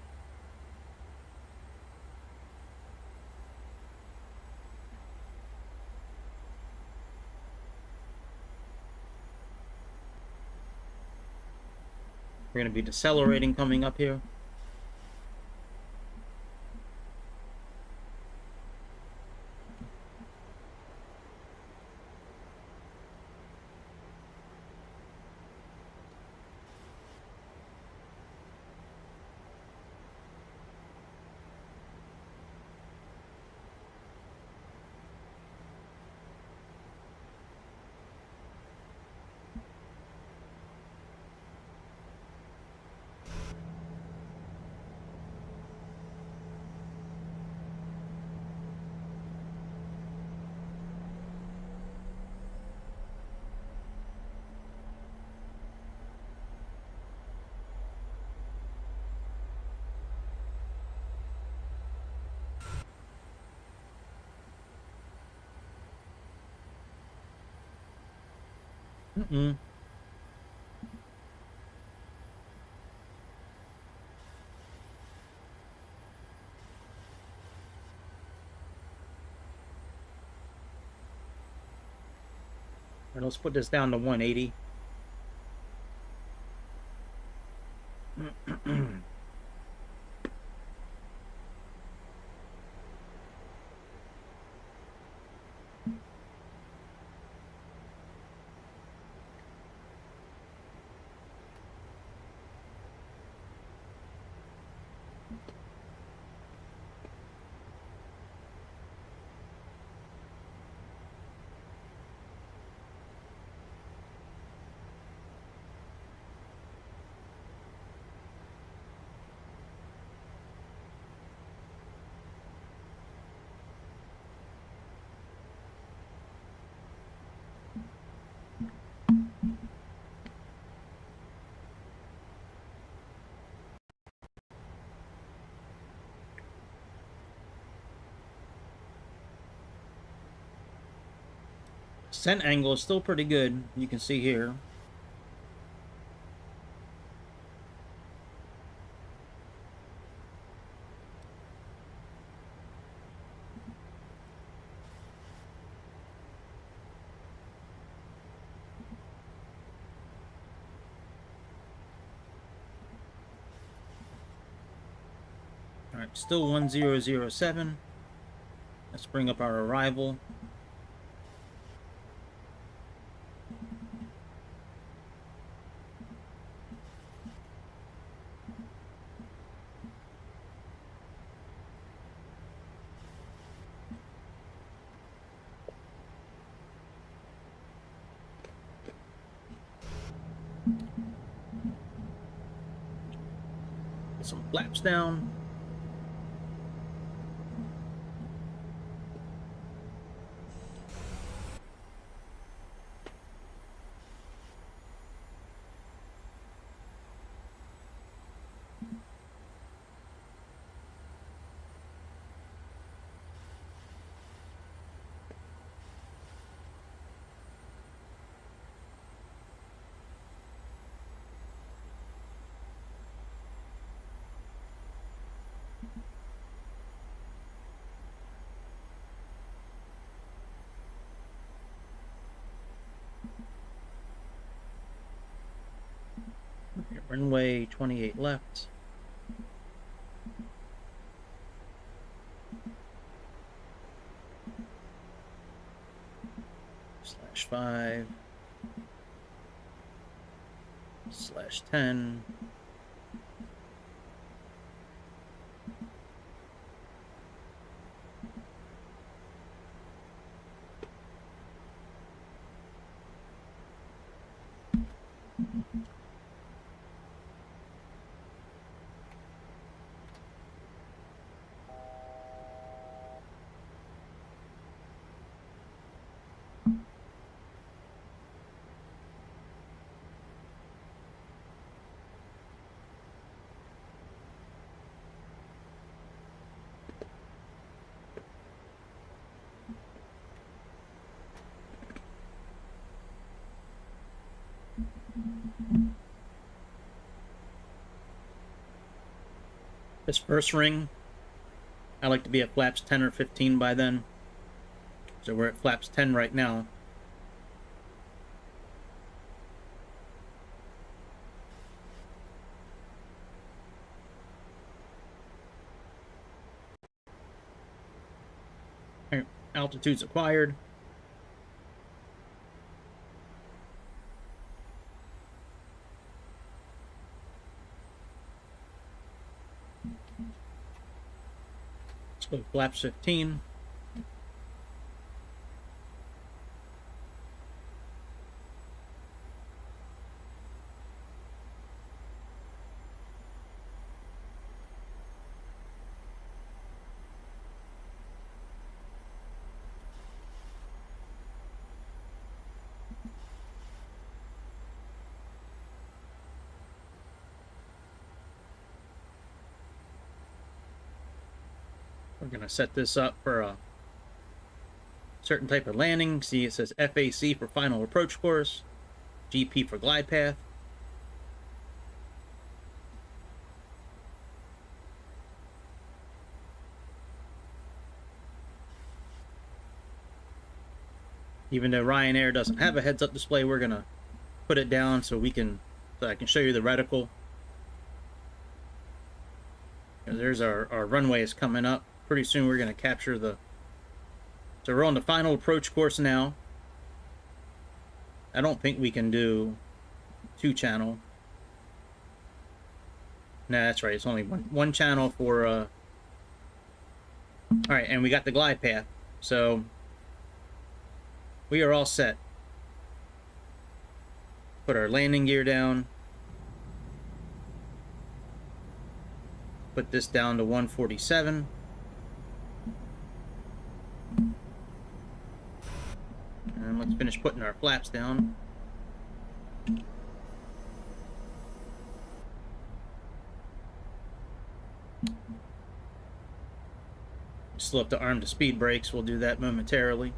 We're going to be decelerating coming up here. Mm-mm. All right, let's put this down to 180. Scent angle is still pretty good. You can see here. All right, still 1007. Let's bring up our arrival. Put some flaps down. Runway 28 left. /5 /10. This first ring, I like to be at flaps 10 or 15 by then. So we're at flaps 10 right now. Altitudes acquired. Let's go flaps 15. We're going to set this up for a certain type of landing. See, it says FAC for final approach course, GP for glide path. Even though Ryanair doesn't have a heads-up display, we're going to put it down so I can show you the reticle. There's our runway is coming up. Pretty soon we're going to capture the... So we're on the final approach course now. I don't think we can do 2-channel. No, that's right. It's only one channel for... Alright, and we got the glide path. So we are all set. Put our landing gear down. Put this down to 147. And let's finish putting our flaps down. Still have to arm the speed brakes. We'll do that momentarily.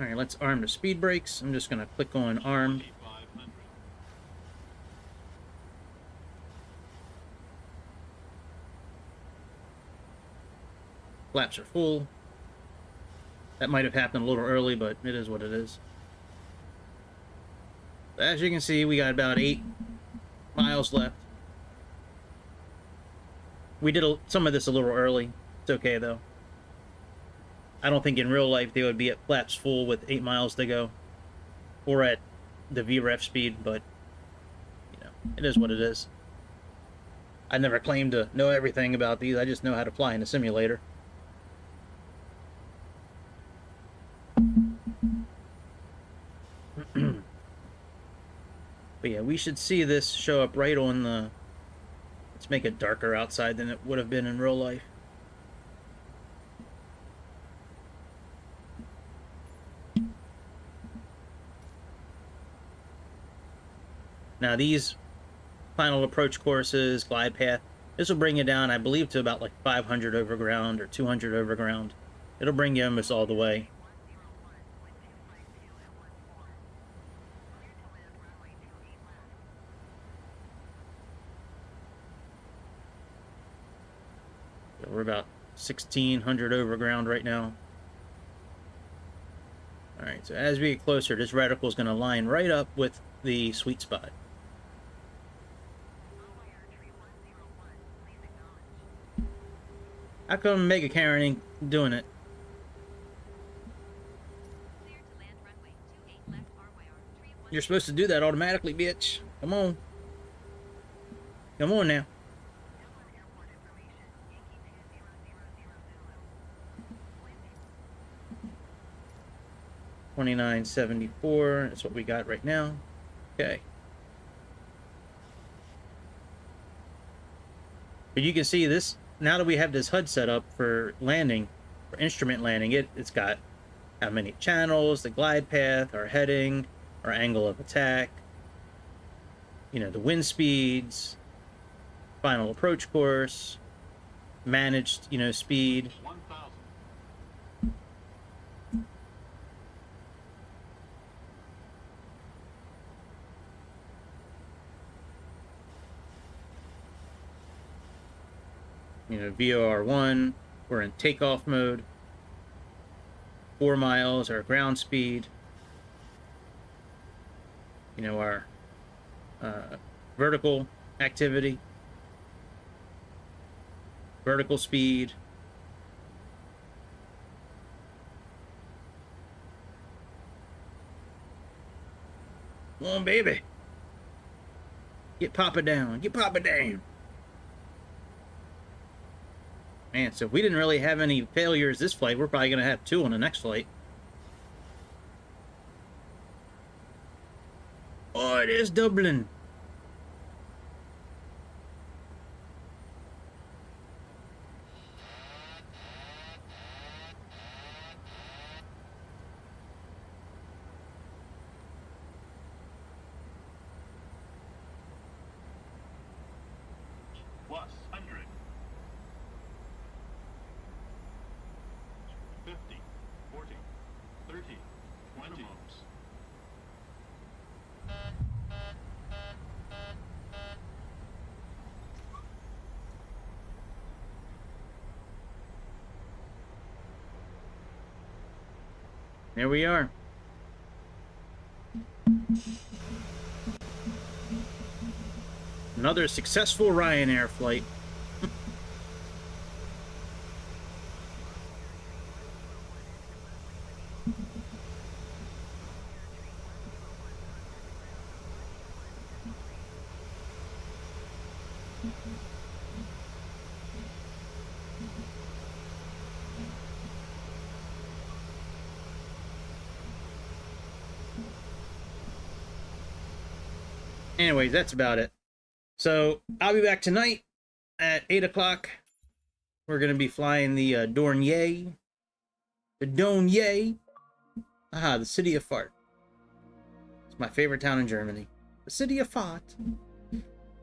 Alright, let's arm the speed brakes. I'm just going to click on arm. Flaps are full. That might have happened a little early, but it is what it is. As you can see, we got about 8 miles left. We did some of this a little early. It's okay, though. I don't think in real life they would be at flaps full with 8 miles to go. Or at the VREF speed, but, you know, it is what it is. I never claimed to know everything about these. I just know how to fly in a simulator. But yeah, we should see this show up right on the... Let's make it darker outside than it would have been in real life. Now these final approach courses, glide path, this will bring you down, I believe, to about like 500 over ground or 200 over ground. It'll bring you almost all the way. So we're about 1,600 over ground right now. Alright, so as we get closer, this reticle is going to line right up with the sweet spot. How come Mega Karen ain't doing it? You're supposed to do that automatically, bitch. Come on. Come on now. $29.74. That's what we got right now. Okay. But you can see this. Now that we have this HUD set up for landing, for instrument landing, it's got how many channels, the glide path, our heading, our angle of attack, you know, the wind speeds, final approach course, managed, speed. 1,000. VOR1, we're in takeoff mode. 4 miles, our ground speed. Our vertical activity. Vertical speed. Come on, baby. Get Papa down. Get Papa down. Man, so if we didn't really have any failures this flight, we're probably going to have 2 on the next flight. Oh, it is Dublin. Plus 100. 50, 40, 30, 20. Minimums. There we are. Another successful Ryanair flight. Anyways, that's about it. So I'll be back tonight at 8 o'clock. We're going to be flying the Dornier. The Dornier. The city of fart. It's my favorite town in Germany. The city of fart.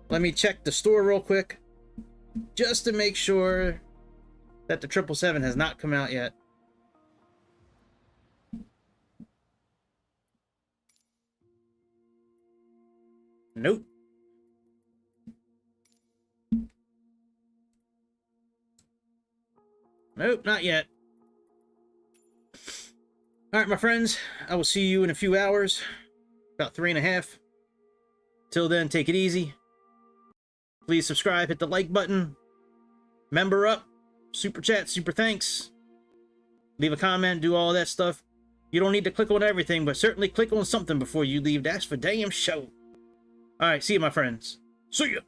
Let me check the store real quick, just to make sure that the 777 has not come out yet. Nope. Nope, not yet. Alright, my friends. I will see you in a few hours. About 3.5. Till then, take it easy. Please subscribe, hit the like button. Member up. Super chat, super thanks. Leave a comment, do all that stuff. You don't need to click on everything, but certainly click on something before you leave. That's for damn show. Alright, see you, my friends. See ya!